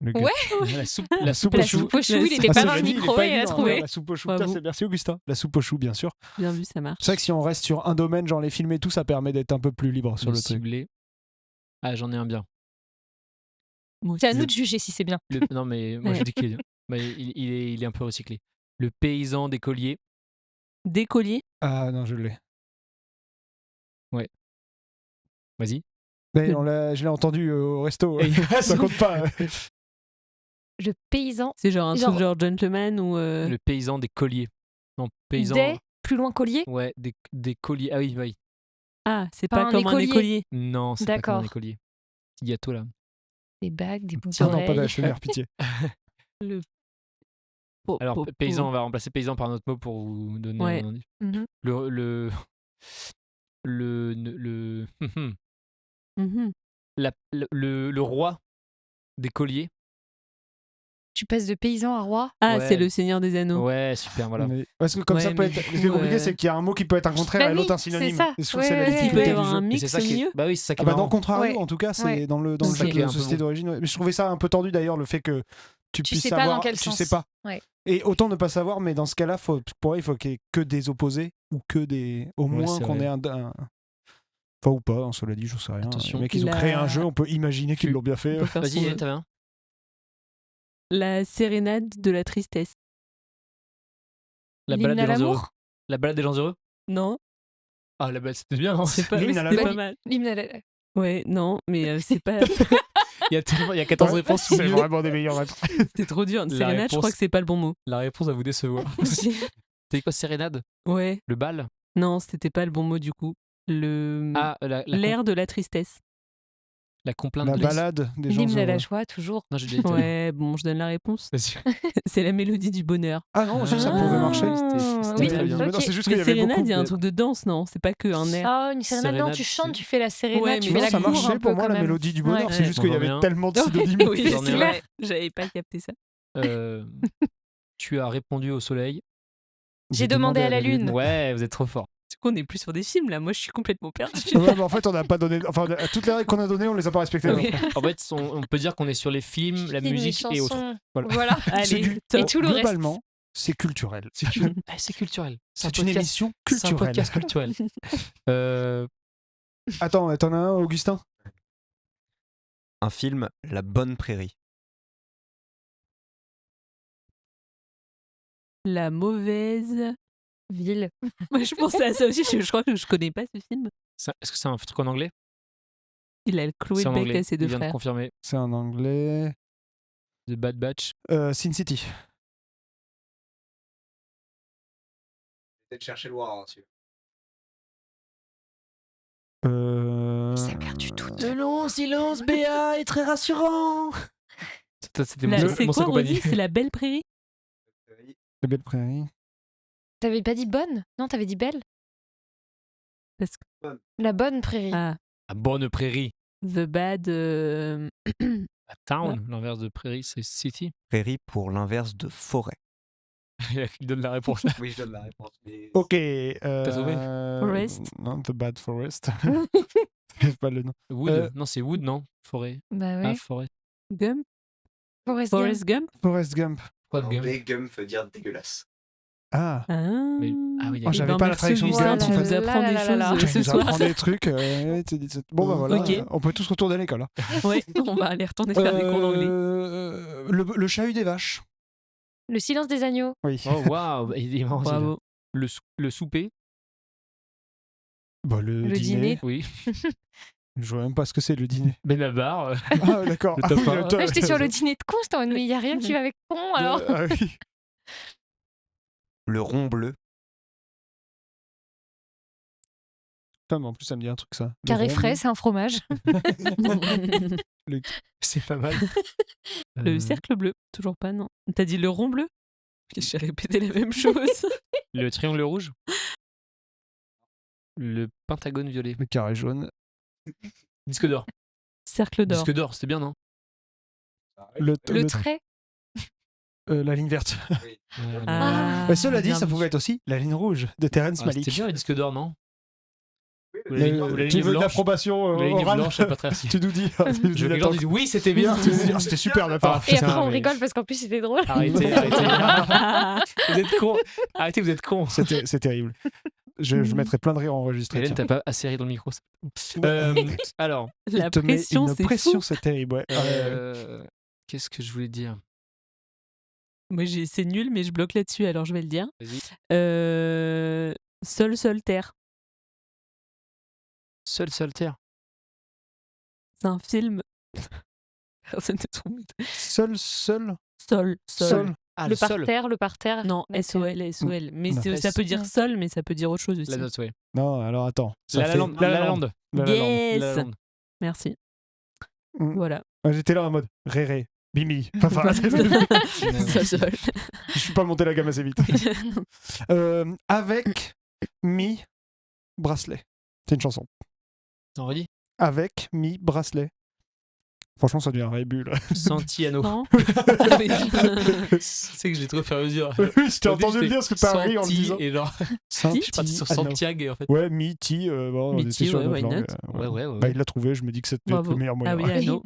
Le Ouais. La soupe La soupe La au chou. soupe au chou, il était Ah, pas c'est dans le joli, il est micro pas et il a évident, trouvé. hein, La soupe au chou. Bravo. Putain, merci Augustin. La soupe au chou, bien sûr. Bien vu, ça marche. C'est vrai que si on reste sur un domaine, genre les films et tout, ça permet d'être un peu plus libre sur le truc. ciblé. Ah, j'en ai un bien. Moi C'est à aussi. nous de juger si c'est bien. Non, mais moi, Ouais. je dis qu'il est bien. Mais il est un peu recyclé. Le paysan des colliers. Des colliers. Ah non, je l'ai. Vas-y. Mais je l'ai entendu au resto. Et- Ça compte pas. Le paysan. C'est genre un Genre- truc genre gentleman ou. Le paysan des colliers. Non, paysan. Des, plus loin collier. Ouais, des colliers. Ah oui, oui. Ah, c'est Pas pas un comme un écolier. écolier. Non, c'est pas comme un D'accord. écolier. Petit gâteau là. Des bagues, des boucles Ah non, pas de d'oreilles. HMR, pitié. Le... Alors, paysan, on va remplacer paysan par un autre mot pour vous donner Ouais. un indice. Mhm. Le Mhm. le roi des colliers. Tu passes de paysan à roi. Ah, Ouais. c'est le Seigneur des Anneaux. Ouais, super, voilà. Mais- Parce que comme Ouais, ça peut mais être. du Ce qui est coup, compliqué, c'est qu'il y a un mot qui peut être un contraire Bah et l'autre oui, un synonyme. c'est ça. Et je trouve Ouais, que c'est la ouais, Est-ce qu'il peut difficulté y du avoir jeu. un Et mix c'est ça au qui est... milieu? Bah oui, c'est ça qui Ah est bah dans marrant. Contrario, Ouais. en tout cas, c'est Ouais. dans le Ok. jeu de un peu société bon. d'origine. Ouais. Mais je trouvais ça un peu tordu d'ailleurs, le fait que tu Tu puisses sais pas savoir, dans quel tu sens. sais pas. Ouais. Et autant ne pas savoir, mais dans ce cas-là, pour moi, il faut qu'il y ait que des opposés ou que des. Au Ouais, moins c'est qu'on vrai. ait un. Enfin, ou pas, hein, cela dit, je sais rien. Attention. Les mecs, ils ont créé un jeu, on peut imaginer qu'ils l'ont bien fait. On peut faire ce qu'on Vas-y, veut. Hélène, t'avais un. La sérénade de la tristesse. La L'hymne balade à des gens heureux. l'amour. La balade des gens heureux. Non, Ah, la balade, c'était bien, non? c'est pas, mais L'hymne à c'était l'amour. pas mal. L'hymne à la... Ouais, non, mais c'est pas. Il y a 14 Ouais, réponses. c'est mieux. vraiment des meilleurs réponses. C'était trop dur. Une La sérénade, je réponse- crois que c'est pas le bon mot. La réponse va vous décevoir. C'était quoi, sérénade? Ouais, Le bal? non, c'était pas le bon mot du coup. Ah, L'air de la tristesse. la complainte La de balade des gens L'hymne à la heureux. joie, toujours. Non, j'ai déjà été. Ouais, bon, je donne la réponse. Vas-y. C'est la mélodie du bonheur. Ah non, ça Ah. pouvait marcher. C'était Oui, très bien. Mais non, ok. c'est juste qu'il y Mais avait sérénade, beaucoup. il y a un truc de danse, non? C'est pas que un air. Ah, une sérénade, non, Sérénade, tu chantes, c'est- tu fais la sérénade, Ouais, tu mais fais Non, la ça cour marchait un pour peu moi, quand la même. mélodie du bonheur. Ouais. C'est juste qu'il y J'en avait reviens. tellement de Ouais, synonymes. oui, J'en ai c'est un. vrai. J'avais pas capté ça. Tu as répondu au soleil. J'ai demandé à la lune. Ouais, vous êtes trop fort. Du coup, on est plus sur des films là. Moi, je suis complètement perdue. Ouais, mais en fait, on n'a pas donné. Enfin, toutes les règles qu'on a données, on les a pas respectées. Ok. En fait, on peut dire qu'on est sur les films, la Films, musique les et autres. chansons. Voilà. Voilà. C'est Allez, du- top. Et tout le reste. Globalement, c'est culturel. C'est c'est culturel. C'est un une podcast- émission C'est un culturelle. podcast culturel. Attends, t'en as un, Augustin? Un film, La Bonne Prairie. La mauvaise Ville. Moi, je pensais à ça aussi. Je crois que je connais pas ce film. Est-ce que c'est un truc en anglais? Il a cloué C'est le en bec anglais. à ses Il deux vient de frères. confirmer. C'est en anglais. The Bad Batch. Sin City. Peut-être chercher le voir, celui-là. Ça perd du tout. Le long silence BA est très rassurant. C'était mon C'est mon quoi, compagnie. Rosy? C'est la belle prairie? Les belles prairies. T'avais pas dit bonne? Non, t'avais dit belle? Parce que... La bonne prairie. Ah, À Bonne Prairie. The Bad. À Town, l'inverse de Prairie, c'est City. Prairie pour l'inverse de forêt. Il donne la réponse. Oui, je donne la réponse. Mais... Ok. trouvé Forest. Non, The Bad Forest. C'est pas le nom. Wood. Non, c'est Wood, non? Forêt. Bah Ah, ouais. forêt. Gump? Forrest Gump. Forrest Gump? Forrest Gump. Quoi de En Gump? anglais, gum veut dire dégueulasse. Ah. Ah, Mais- ah oui, Oh, j'avais ben, pas la merci, traduction de Augustin, Gump, tu en nous fait. apprends des Là, là, là, là. choses Tu ce nous soir. apprends des trucs. Bon, bah voilà. Ok. On peut tous retourner à l'école. Hein. Ouais, on va aller retourner faire des cours d'anglais. Le chahut des vaches. Le silence des agneaux. Oui. Oh, waouh. Il est marrant, celui-là. Bravo. Le souper. Bah, le Le dîner. Oui. Je vois même pas ce que c'est le dîner. Benabar. Ah, d'accord. Le Ah top oui, un. top- Là, j'étais sur le dîner de con, j'étais en mode, mais il y a rien qui va avec con, alors. Ah oui. Le rond bleu. Putain, mais en plus, ça me dit un truc, ça. Le Carré rond frais, bleu. c'est un fromage. C'est pas mal. Le cercle bleu, toujours pas, non. T'as dit le rond bleu? J'ai répété la même chose. Le triangle rouge. Le pentagone violet. Le carré jaune. Disque d'or. Cercle d'or. Disque d'or, c'était bien, non? Le trait. La ligne verte. Ah, Mais cela dit, bien ça vu. pouvait être aussi la ligne rouge de Terrence Ah, Malick. c'était bien le disque d'or, non? Ou la Mais, ligne- ou la tu ligne veux de blanche. l'approbation Ou la ligne orale blanche, pas très Tu nous dis. Tu nous dis Je veux que les gens d'accord. disent oui, c'était bien. Tu nous dis, ah, c'était super, d'accord. Ah, Et putain, après, on mais- rigole parce qu'en plus, c'était drôle. Arrêtez, arrêtez. Vous êtes cons. Arrêtez, vous êtes cons. C'est terrible. Je mettrai plein de rires enregistrés. Hélène, tiens. t'as pas assez ri dans le micro. Alors, La Il te met pression, une c'est pression, fou. c'est terrible. Ouais. qu'est-ce que je voulais dire? Moi, c'est nul, mais je bloque là-dessus, alors je vais le dire. Vas-y. Seul, terre. Seul terre. C'est un film. Personne ne trouve. Seul. Sol. Seul. Ah, le sol. parterre. Non, Donc, SOL, SOL. Mais Non. ça peut dire Ouais. sol, mais ça peut dire autre chose aussi. La note, ouais. Non, alors attends. Ça La La fait Land. La La Land. La La Land. Yes. La La Land. Merci. Mm. Voilà. J'étais là en mode Réré, Bimi. Enfin, Ça, sol. je suis pas monté la gamme assez vite. Avec Mi Bracelet. C'est une chanson. T'en redis Avec Mi Bracelet. Franchement, ça devient un rébut là. Santiano. Non. C'est que j'ai trop fait à mesure. Oui, je t'ai entendu le dire parce que t'as ri en le Santi disant. et genre, Santi, je suis parti sur ah non. Santiago en fait. Ouais, Mi-Ti, bon, on Mi-Ti, était sur ouais, notre why langue. not Ouais. Bah, il l'a trouvé, je me dis que c'était Bravo. le meilleur moyen. Ah oui, I know.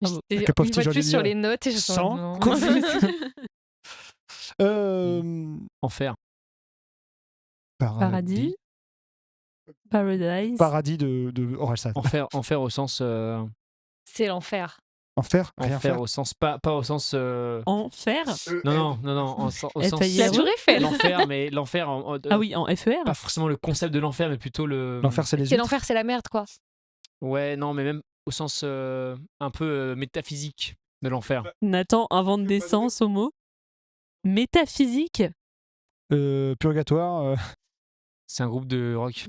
J'étais Que peuvent-ils une fois de jamais plus sur dire les notes et je Sans non. Covid. Enfer. Paradis. Paradise. Paradis de Orelsan. Enfer au sens. C'est l'enfer. Enfer. Rien Enfer faire. au sens. Pas au sens. Enfer. Non. Au sens. La Tour Eiffel. L'enfer, mais l'enfer. Ah oui, en FER. Pas forcément le concept de l'enfer, mais plutôt le. L'enfer, c'est les C'est huîtres. l'enfer, c'est la merde, quoi. Ouais, non, mais même au sens un peu métaphysique de l'enfer. Nathan invente des sens au mot. Métaphysique. Purgatoire. C'est un groupe de rock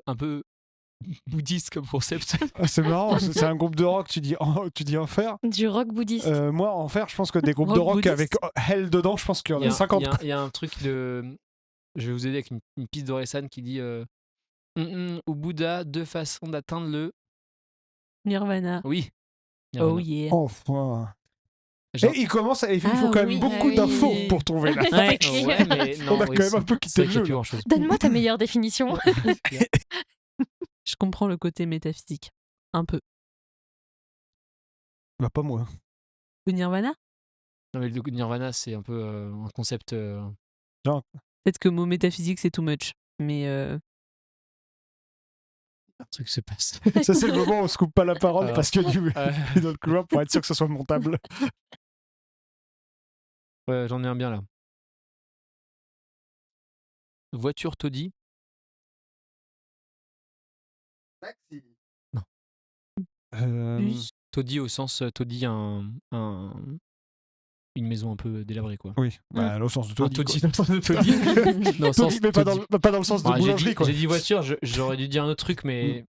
un peu bouddhiste comme concept. C'est marrant, c'est un groupe de rock, tu dis enfer. Du rock bouddhiste. Moi, enfer, je pense que des groupes Rock de rock bouddhiste. avec hell dedans, je pense qu'il y en a 50. Il y a un truc de. Je vais vous aider avec une piste d'Orelsan qui dit au Bouddha, deux façons d'atteindre le. Nirvana. Oui. Oh yeah. Enfin. Genre- Et il commence, il faut Ah quand même oui, beaucoup ah d'infos oui. pour trouver là. Ouais. Ouais, mais non, On a oui, quand même un peu quitté c'est le vrai qu'il y a jeu. plus là. grand chose. Donne-moi ta meilleure définition. Je comprends le côté métaphysique. Un peu. Bah, pas moi. Le Nirvana. Non, mais le Nirvana, c'est un peu un concept. Peut-être que le mot métaphysique, c'est too much. Mais Un truc se passe. Ça, c'est le moment où on se coupe pas la parole Alors, parce que du dans le couloir pour être sûr que ce soit montable. Ouais, j'en ai un bien là. Voiture taudis. plus. Taudis au sens taudis une maison un peu délabrée quoi. Oui, bah, au sens de Enfin, taudis. taudis, quoi. dans le sens de taudis. Dans le sens Taudis, mais pas taudis. pas dans le sens de Ah, boulangerie, quoi. j'ai dit voiture, j'aurais dû dire un autre truc, mais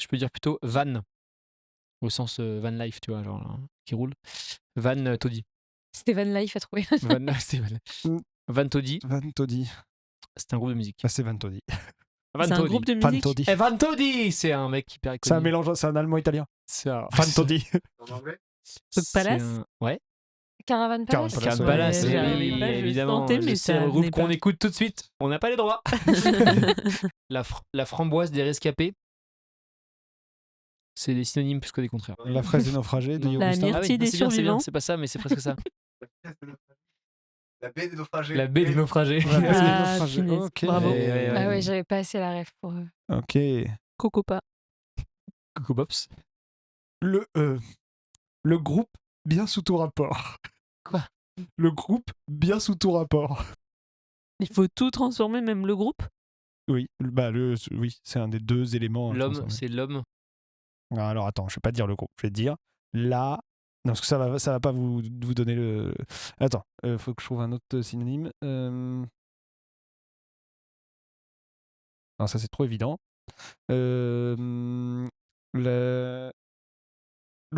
je peux dire plutôt van. Au sens van life, tu vois, genre là, qui roule. Van taudis. C'était Van Life à trouver. Van, c'est van. Van taudis, Van Taudis. c'est un groupe de musique. Ah, c'est Van Taudis. Van C'est un Taudis. groupe de Van musique. Taudis. Eh, Van Taudis, c'est un mec hyper C'est un connu. mélange, c'est un allemand-italien. C'est un- Van Taudis. Truc Palace. Ouais. Caravan Palace. Caravan Caravan Palace, Ouais, oui, j'arrivais pas, je évidemment. sentais, mais Je sais, ça le groupe venait qu'on pas. écoute tout de suite. On n'a pas les droits. La framboise des rescapés. C'est des synonymes plus que des contraires. La fraise des naufragés de Non. La Augustin. myrtille des c'est bien, survivants. c'est pas ça, mais c'est presque ça. La baie des naufragés. La baie des naufragés. La baie des Ah, naufragés. punaise. Ok. Bravo. Ouais. Ah ouais, j'avais pas assez la ref pour eux. Ok. Cocopa. Coco Pops. Le groupe bien sous tout rapport. Quoi ? Le groupe bien sous tout rapport. Il faut tout transformer, même le groupe. Oui, bah oui, c'est un des deux éléments. à L'homme, transformer. c'est l'homme. Ah, alors attends, je vais pas dire le groupe, je vais dire la. Non, parce que ça va pas vous donner le. Attends, faut que je trouve un autre synonyme. Non, ça c'est trop évident. Le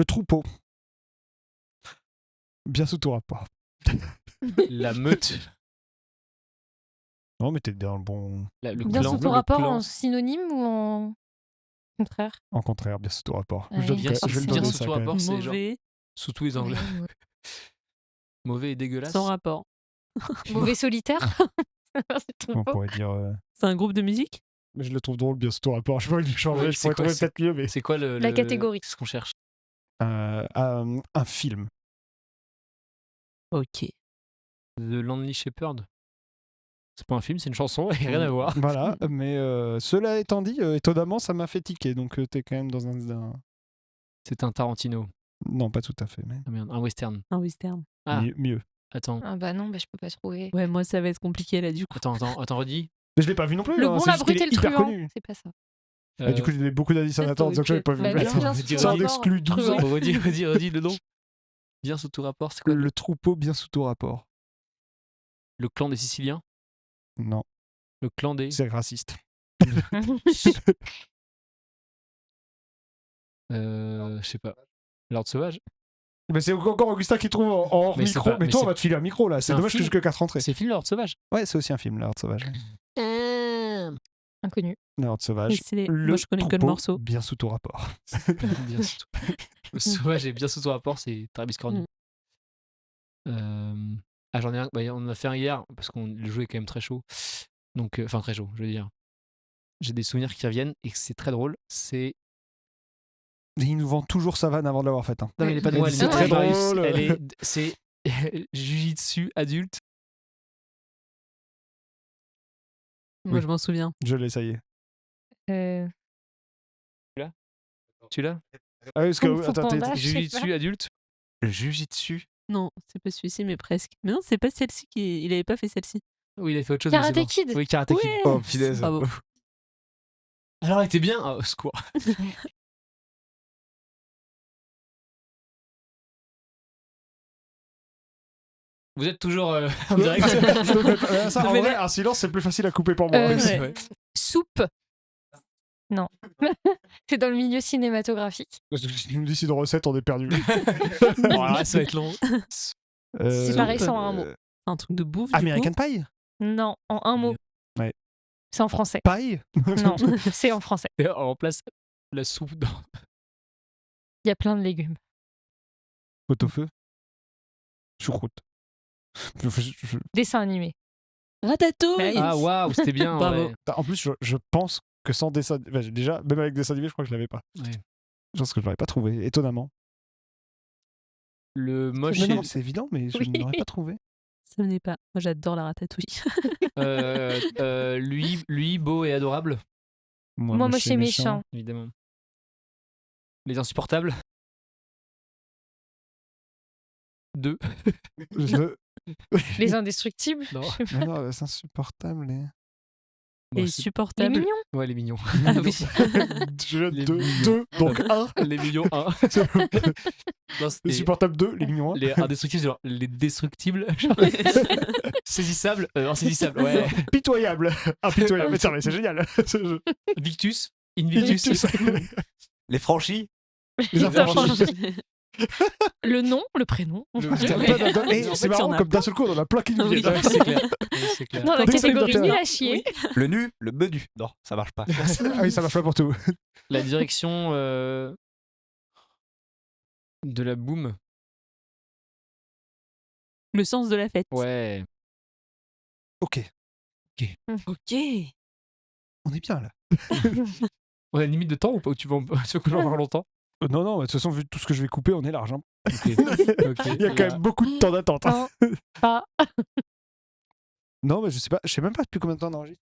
troupeau. Bien sous tout rapport. La meute. Non, mais t'es dans le bon. Le Bien clan. sous ton Le rapport clan. en synonyme ou en contraire? En contraire, bien sous tout rapport. Ouais. Je, Bien je vais le sous donner tout ça quand même. rapport, c'est genre Mauvais, sous tous les angles. Ouais, Mauvais et dégueulasse. sans rapport. Mauvais solitaire? C'est trop On beau. pourrait dire. C'est un groupe de musique. Mais je le trouve drôle, bien sous tout rapport. Je pourrais le changer, Ouais, je c'est pourrais quoi, trouver c'est- peut-être mieux, mais. C'est quoi La catégorie. C'est ce qu'on cherche. Un film. Ok. The Lonely Shepherd. C'est pas un film, c'est une chanson, et rien à voir. Voilà, mais cela étant dit, étonnamment, ça m'a fait tiquer. Donc t'es quand même dans un. C'est un Tarantino. Non, pas tout à fait, mais Ah merde, un western. Un western. Ah. mieux. Attends, Ah bah non, bah je peux pas trouver. Ouais, moi, ça va être compliqué là, du coup. attends, redis. Mais je l'ai pas vu non plus. Le hein, bon, c'est la juste qu'il brute et est le hyper truand. connu. C'est pas ça. Et du coup, j'ai donné beaucoup d'indices en attendant, donc je l'ai pas vu. Bah Mais non, attends, bien sûr. ça en exclut 12 ans. redis le nom. Bien sous tout rapport, c'est quoi Le troupeau bien sous tout rapport. Le clan des Siciliens? Non, Le clan des. c'est raciste. Je sais pas. L'ordre sauvage? Mais c'est encore Augustin qui trouve en hors Mais c'est micro. pas- mais mais toi, on c'est- va te filer un micro là. c'est C'est un dommage que film. j'ai que 4 rentrées. C'est film l'ordre sauvage? Ouais, c'est aussi un film, L'Ordre Sauvage. Inconnu. L'Ordre Sauvage. Et c'est les- Le Moi, je connais que le troupeau morceau. bien sous tout rapport. Bien sous tout- Le sauvage est bien sous tout rapport, c'est Travis Cornish. J'en ai un. On en a fait un hier parce que le jeu est quand même très chaud. Donc, enfin, très chaud, je veux dire. J'ai des souvenirs qui reviennent et c'est très drôle. C'est. Et il nous vend toujours sa vanne avant de l'avoir faite. Hein. Non, mais elle est pas de Elle moi, dit, elle est c'est très Marius. drôle. C'est Jujitsu adulte. Moi, Oui. je m'en souviens. Je l'ai, ça y est. Tu l'as? Ah oui, parce que. Kung Fu Attends, Panda. je sais Jujitsu adulte? Le Jujitsu. Non, c'est pas celui-ci, mais presque. Mais non, c'est pas celle-ci qui. Il avait pas fait celle-ci. Oui, il a fait autre chose. mais c'est Karate bon. Kid. Oui, Karate Kid. Ouais. Oh, punaise. Bravo. Alors, il était bien. Oh, secours. Vous êtes toujours en direct? Ça, en Mais vrai, là- un silence, c'est plus facile à couper pour moi. Euh, Oui, c'est Ouais. vrai. Soupe. Non. C'est dans le milieu cinématographique. Parce que si tu nous dis c'est une recette, on est perdu. Bon, alors là, ça va être long. C'est pareil, sans un mot. Un truc de bouffe. du American Pie Non, en un mot. Ouais. C'est en français. Paille Non, c'est en français. Et on remplace la soupe dans. Il y a plein de légumes. Pot-au-feu Choucroute. Dessin animé. coup. Ratatouille. Ah, waouh, c'était bien. Bravo. ouais. En plus, je pense que sans dessin. Déjà, même avec dessin animé, je crois que je l'avais pas. Ouais. Je pense que je l'aurais pas trouvé, étonnamment. Le moche. Mais et- non, c'est évident, mais je Oui. ne l'aurais pas trouvé. Ça venait pas. Moi, j'adore la ratatouille. Lui, beau et adorable, Moi, moche et méchant. évidemment. Les insupportables. 2. Je- Les indestructibles. Non. Mais non, c'est insupportable. Et Les supportable. mignons. Ouais, les mignons. Ah oui. Les Les 2, mignons. donc 1. Les mignons 1. Non, Les c'était supportables 2, les mignons 1. les indestructibles, genre les destructibles. Saisissables. Insaisissables, ouais. Pitoyable. Impitoyable. Mais tiens, mais c'est génial. Victus. Invictus. Les franchis. Les affranchis. Le nom, le prénom. Et En c'est fait, il y en marrant, a comme plein. d'un seul coup, on en a plein qui nous Oui. viennent. Ouais, c'est clair. Ouais, c'est clair. Dans la Attendez, catégorie c'est nul une à chier. Le nu, le menu. Non, ça marche pas. Ah oui, ça marche pas pour tout. La direction de la boum. Le sens de la fête. Ouais. Ok, Ok. on est bien là. On a une limite de temps ou pas? Ou tu veux que j'en parle longtemps? Non, non, de toute façon, vu tout ce que je vais couper, on est large. Hein. Ok. Il y a quand même beaucoup de temps d'attente. Hein. Pas. Non, mais je sais même pas depuis combien de temps on enregistre.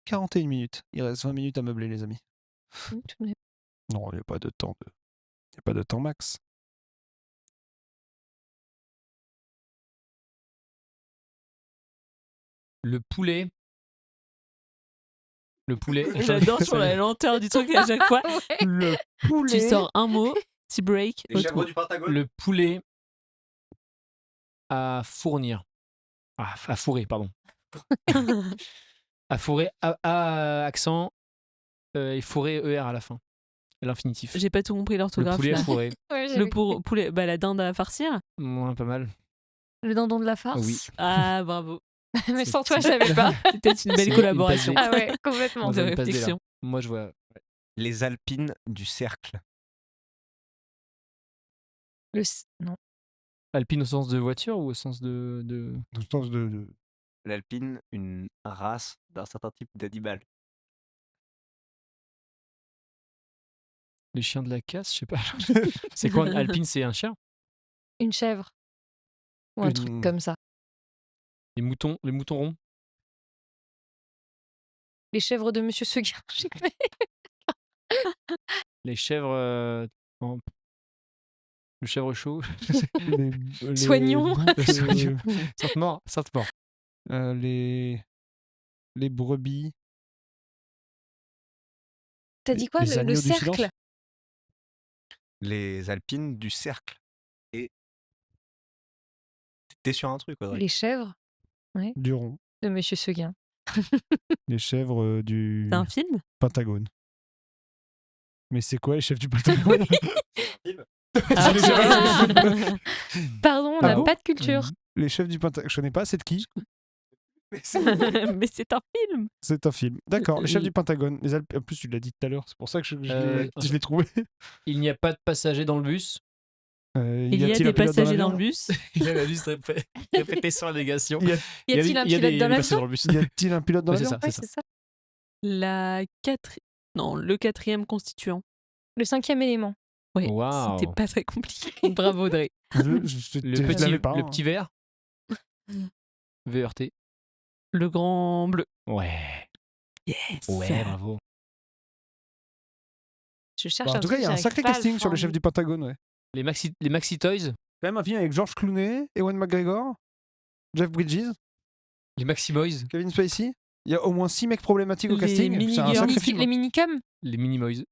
41 minutes. Il reste 20 minutes à meubler, les amis. Non, il n'y a pas de temps. Il n'y a pas de temps max. Le poulet. Le poulet. J'adore sur la lenteur du truc à chaque fois. Le poulet. Tu sors un mot, petit break, Les autre chèvres mot. du Pentagone. Le poulet à fournir. Ah, à fourrer, pardon. À fourrer, accent, et fourrer ER à la fin. L'infinitif. J'ai pas tout compris Le l'orthographe. poulet là. à fourrer. Poulet, bah la dinde à farcir. Moins pas mal. Le dindon de la farce. Oui. Ah, bravo. Mais sans toi, je savais pas. C'était une C'est belle une collaboration passe Ah ouais, complètement. On de donne une passe D, là. réflexion. Moi, je vois. Les alpines du cercle. Non. Alpine au sens de voiture ou au sens de... Dans le sens de- L'alpine, une race d'un certain type d'animal. Les chiens de la casse, je sais pas. C'est quoi Alpine, c'est un chien? Une chèvre. Ou un Une- truc comme ça. Les moutons ronds? Les chèvres de Monsieur Seguin. Les chèvres... Le chèvre chaud? Soignons. Soignons. Sainte-Mort. Sainte-Mort. Les brebis. T'as dit quoi, Les le agneaux du cercle? silence les Alpines du Cercle. Et t'es sur un truc, Audrey. Les chèvres Du rond. de Monsieur Seguin. Les chèvres du C'est un film Pentagone. Mais c'est quoi les chefs du Pentagone? Ah, Pardon, on Ah n'a bon pas de culture. Les chefs du Pentagone. Je connais pas, c'est de qui? Mais c'est un film. C'est un film. D'accord, les chefs Il- du Pentagone. En plus, tu l'as dit tout à l'heure, c'est pour ça que je l'ai trouvé. Il n'y a pas de passagers dans le bus. Il y a a-t-il des un pilote passagers dans l'avion? le bus. Il a juste répété sans la négation. Y a- Y a-t-il un pilote dans personnes l'avion? le bus. Y a-t-il un pilote dans Ouais, c'est l'avion? ça, Ouais, c'est ça. c'est ça. Le 4e constituant. Le 5e élément. Ouais, Waouh. c'était pas très compliqué. Bravo Audrey. Je l'avais pas, Le hein. petit verre. VRT. Le grand bleu. Ouais. Yes. Ouais, bravo. Je cherche Bah, en un tout cas, truc, il y a un j'arrive sacré pas à le casting sur les chefs formuler. du Pentagone, ouais. Les Maxi Toys. Quand même un film avec George Clooney, Ewan McGregor, Jeff Bridges, Les Maxi Boys. Kevin Spacey. Il y a au moins 6 mecs problématiques au Les casting. C'est un mini-girls. sacré film. Les minicums. Les Mini Moys.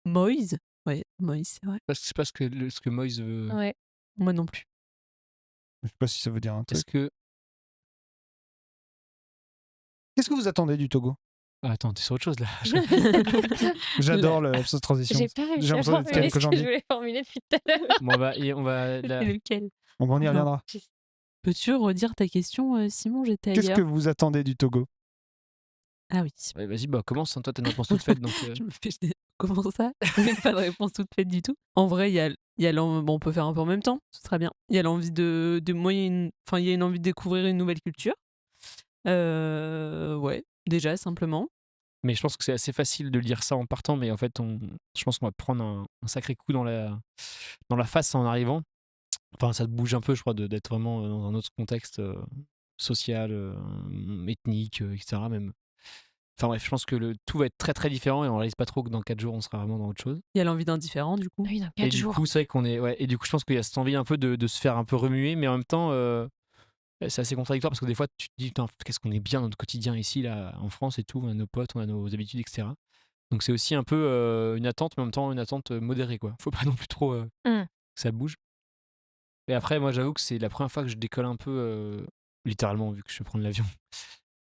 Moïse. Ouais, Moïse, c'est vrai. Je sais pas ce que Moys veut. Ouais. Moi non plus. Je sais pas si ça veut dire un truc. Est-ce que. Qu'est-ce que vous attendez du Togo? Ah, attends, t'es sur autre chose là. J'adore cette transition. J'ai pas réussi J'ai à l'impression d'être formuler quelqu'un ce que j'en que dis. je voulais formuler depuis tout à l'heure. Bon, on va C'est lequel? On y Non. reviendra. Peux-tu redire ta question, Simon? J'étais Qu'est-ce ailleurs. que vous attendez du Togo? Ah oui. Ouais, vas-y, bah commence. Hein, toi, t'as une réponse toute faite. Donc, Je me fais comment ça? J'ai pas de réponse toute faite du tout. En vrai, il y a bon, on peut faire un peu en même temps, ce sera bien. Il y a l'envie moi, il y a une envie de découvrir une nouvelle culture. Ouais, déjà, simplement. Mais je pense que c'est assez facile de lire ça en partant, mais en fait, je pense qu'on va prendre un sacré coup dans la face en arrivant. Enfin, ça te bouge un peu, je crois, d'être vraiment dans un autre contexte social, ethnique, etc. Même. Enfin bref, je pense que tout va être très très différent et on réalise pas trop que dans 4 jours, on sera vraiment dans autre chose. Il y a l'envie d'un différent, du coup. Oui, dans Et 4 du jours. coup, c'est vrai qu'on est. Ouais, et du coup, je pense qu'il y a cette envie un peu de se faire un peu remuer, mais en même temps, c'est assez contradictoire parce que des fois, tu te dis, putain, qu'est-ce qu'on est bien dans notre quotidien ici, là, en France et tout, on a nos potes, on a nos habitudes, etc. Donc c'est aussi un peu une attente, mais en même temps, une attente modérée, quoi. Faut pas non plus trop que ça bouge. Et après, moi, j'avoue que c'est la première fois que je décolle un peu, littéralement, vu que je vais prendre l'avion.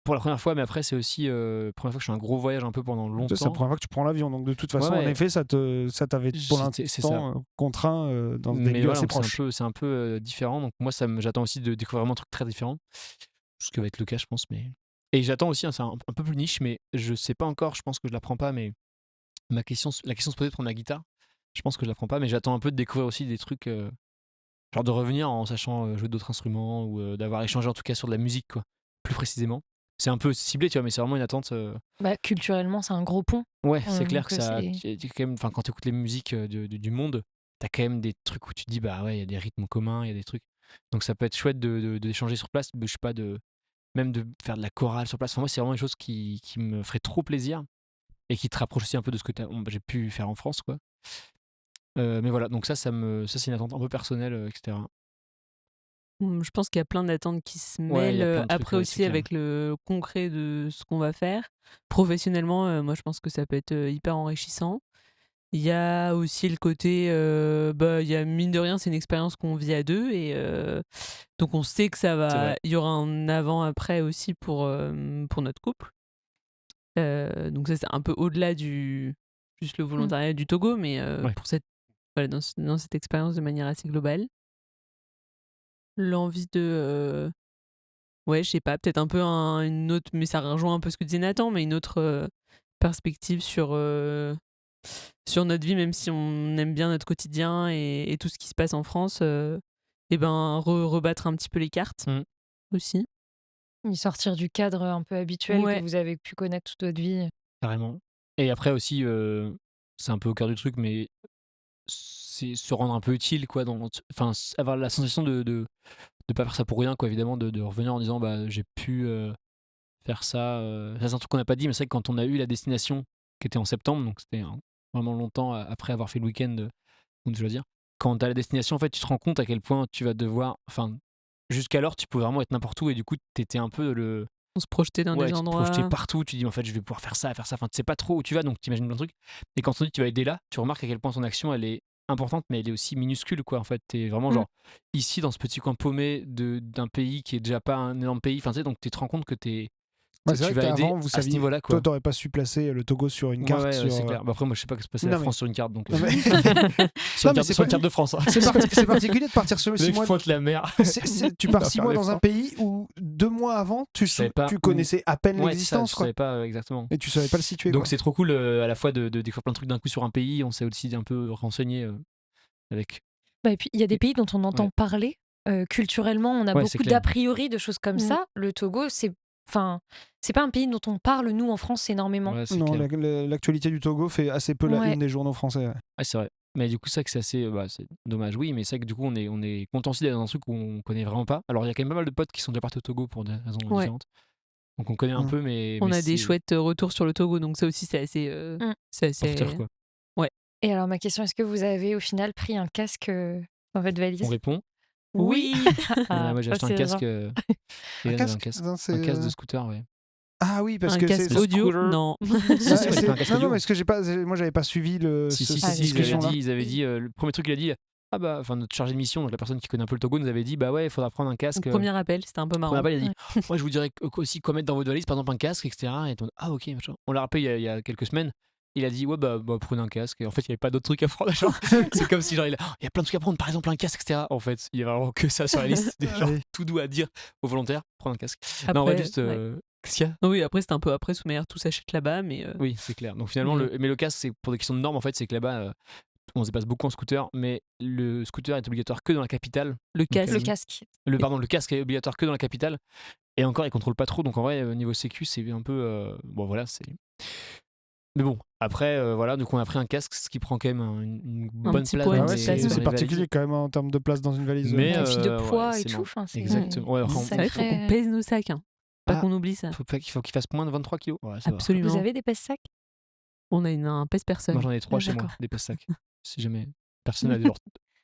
Pour la première fois, mais après, c'est aussi la première fois que je fais un gros voyage un peu pendant C'est la longtemps. première fois que tu prends l'avion, donc de toute façon, Ouais, ouais. en effet, ça t'avait pour C'est l'instant contraint dans des Mais lieux voilà, assez donc proches. c'est un peu différent. Donc moi, j'attends aussi de découvrir vraiment un truc très différent. Ce qui va être le cas, je pense. Et j'attends aussi, c'est un peu plus niche, mais je sais pas encore, je pense que je la prends pas, mais la question se posait de prendre la guitare. Je pense que je la prends pas, mais j'attends un peu de découvrir aussi des trucs, genre de revenir en sachant jouer d'autres instruments ou d'avoir échangé en tout cas sur de la musique, quoi, plus précisément. C'est un peu ciblé, tu vois, mais c'est vraiment une attente. Bah, culturellement, c'est un gros pont. Ouais, c'est clair donc, que ça. c'est- Quand même, quand tu écoutes les musiques du monde, t'as quand même des trucs où tu te dis, bah ouais, il y a des rythmes communs, il y a des trucs. Donc ça peut être chouette d'échanger sur place, je sais pas, même de faire de la chorale sur place. Enfin, moi, c'est vraiment une chose qui me ferait trop plaisir et qui te rapproche aussi un peu de ce que j'ai pu faire en France, quoi. Mais voilà, donc ça c'est une attente un peu personnelle, etc. Je pense qu'il y a plein d'attentes qui se Ouais, il y a mêlent plein de trucs, après ouais, aussi c'est clair. avec le concret de ce qu'on va faire. Professionnellement, moi je pense que ça peut être hyper enrichissant. Il y a aussi le côté, il y a mine de rien, c'est une expérience qu'on vit à deux et donc on sait que C'est vrai. il y aura un avant-après aussi pour notre couple. Donc ça c'est un peu au-delà du juste le volontariat du Togo, mais Ouais. pour dans cette expérience de manière assez globale. L'envie de ouais, je sais pas, peut-être un peu une autre, mais ça rejoint un peu ce que disait Nathan, mais une autre perspective sur notre vie, même si on aime bien notre quotidien et tout ce qui se passe en France, et ben rebattre un petit peu les cartes aussi. Et sortir du cadre un peu habituel Ouais. que vous avez pu connaître toute votre vie. Carrément. Et après aussi, c'est un peu au cœur du truc, mais c'est se rendre un peu utile, quoi. Enfin, avoir la sensation de pas faire ça pour rien, quoi. Évidemment, de revenir en disant, bah, j'ai pu faire ça. Ça, c'est un truc qu'on n'a pas dit, mais c'est vrai que quand on a eu la destination, qui était en septembre, donc c'était vraiment longtemps après avoir fait le week-end, je dois dire. Quand tu as la destination, en fait, tu te rends compte à quel point tu vas devoir. Enfin, jusqu'alors, tu pouvais vraiment être n'importe où, et du coup, t'étais un peu On se projetait dans Ouais, des tu te endroits. projetais partout, tu dis en fait je vais pouvoir faire ça. Enfin, tu sais pas trop où tu vas, donc tu imagines plein de trucs. Et quand on dit tu vas aider là, tu remarques à quel point ton action elle est importante, mais elle est aussi minuscule quoi. En fait, t'es vraiment genre ici dans ce petit coin paumé d'un pays qui est déjà pas un énorme pays. Enfin, tu sais, donc tu te rends compte que Ouais, c'est tu vrai vas aider qu'avant, vous à ce saviez, niveau-là toi, quoi. t'aurais pas su placer le Togo sur une carte. Ouais, sur, c'est clair. Bah, après, moi je sais pas que se passait la Non, mais- France sur une carte, donc Non, mais- sur, Non, une mais carte, c'est sur une pas- carte de France. Hein. c'est particulier de partir sur 6 Les mois. fonds de la mer. Tu pars On va 6 faire mois dans un l'effort. pays où 2 mois avant, tu savais pas où- connaissais à peine Ouais, c'est ça, l'existence, je quoi. savais pas exactement. Et tu savais pas le situer. Donc quoi. c'est trop cool à la fois de découvrir plein de trucs d'un coup sur un pays. On s'est aussi un peu renseigné avec. Bah, et puis, il y a des pays dont on entend Ouais. parler. Culturellement, on a Ouais, c'est beaucoup clair. d'a priori de choses comme ça. Le Togo, c'est pas un pays dont on parle, nous, en France, énormément. Ouais, c'est Non, clair. l'actualité du Togo fait assez peu la Ouais. une des journaux français. Ouais. Ouais, c'est vrai. Mais du coup, c'est vrai que c'est assez. C'est dommage, oui, mais c'est vrai que du coup, on est content aussi d'être dans un truc où on connaît vraiment pas. Alors, il y a quand même pas mal de potes qui sont déjà partis au Togo pour des raisons Ouais. différentes. Donc, on connaît un peu, mais. On mais a des c'est chouettes retours sur le Togo, donc ça aussi, c'est assez. C'est assez. porteur, quoi. Et alors, ma question, est-ce que vous avez au final pris un casque dans votre valise? On répond. Oui. Moi, j'ai acheté un casque. Hélène avait un casque. Non, c'est, Un casque de scooter, ouais. Ah oui, parce Un que casque c'est. audio. scooter. Non. Ouais, Si, c'est- c'est un casque non, audio. mais est-ce que moi j'avais pas suivi Si, cette ils avaient discussion-là. dit, le premier truc qu'il a dit, enfin notre chargé de mission, donc la personne qui connaît un peu le Togo, nous avait dit, bah ouais, il faudra prendre un casque. Premier appel, c'était un peu marrant. On il a dit, moi je vous dirais aussi quoi mettre dans votre valise, par exemple un casque, etc. Et on, ok, machin. On l'a rappelé il y a quelques semaines. Il a dit, ouais, bah prenez un casque. Et en fait, il n'y avait pas d'autres trucs à prendre. Genre, c'est comme si, genre, il y a plein de trucs à prendre, par exemple un casque, etc. En fait, il y a vraiment que ça sur la liste. Genre, Ouais. tout doux à dire aux volontaires, prendre un casque. Après, non, on va juste. ouais. Qu'est-ce qu'il y a Oui, après, c'était un peu après, sous meilleur, tout s'achète là-bas, mais. Oui, c'est clair. Donc finalement, Mais- mais le casque, c'est pour des questions de normes, en fait, c'est que là-bas, on se dépasse beaucoup en scooter, mais le scooter est obligatoire que dans la capitale. Le casque. Le casque. Le casque est obligatoire que dans la capitale. Et encore, ils contrôlent pas trop. Donc en vrai, niveau sécu, c'est un peu. Bon, voilà, c'est. Mais bon, après, voilà, donc on a pris un casque, ce qui prend quand même une bonne petit place. poids, dans une Ah ouais, petite les- place. dans c'est les particulier quand même en termes de place dans une valise. Mais, Et puis de ouais, poids c'est et tout. bon. Enfin, c'est Exactement. Ouais, enfin, C'est vrai, il faut sacré. qu'on pèse nos sacs. Pas Ah. qu'on oublie ça. faut qu'il fasse moins de 23 kilos. Ouais, ça va. Absolument. Vous avez des pèse-sacs? On a un pèse-personne. Moi, j'en ai 3 chez moi, D'accord. des pèse-sacs. Si jamais personne a genre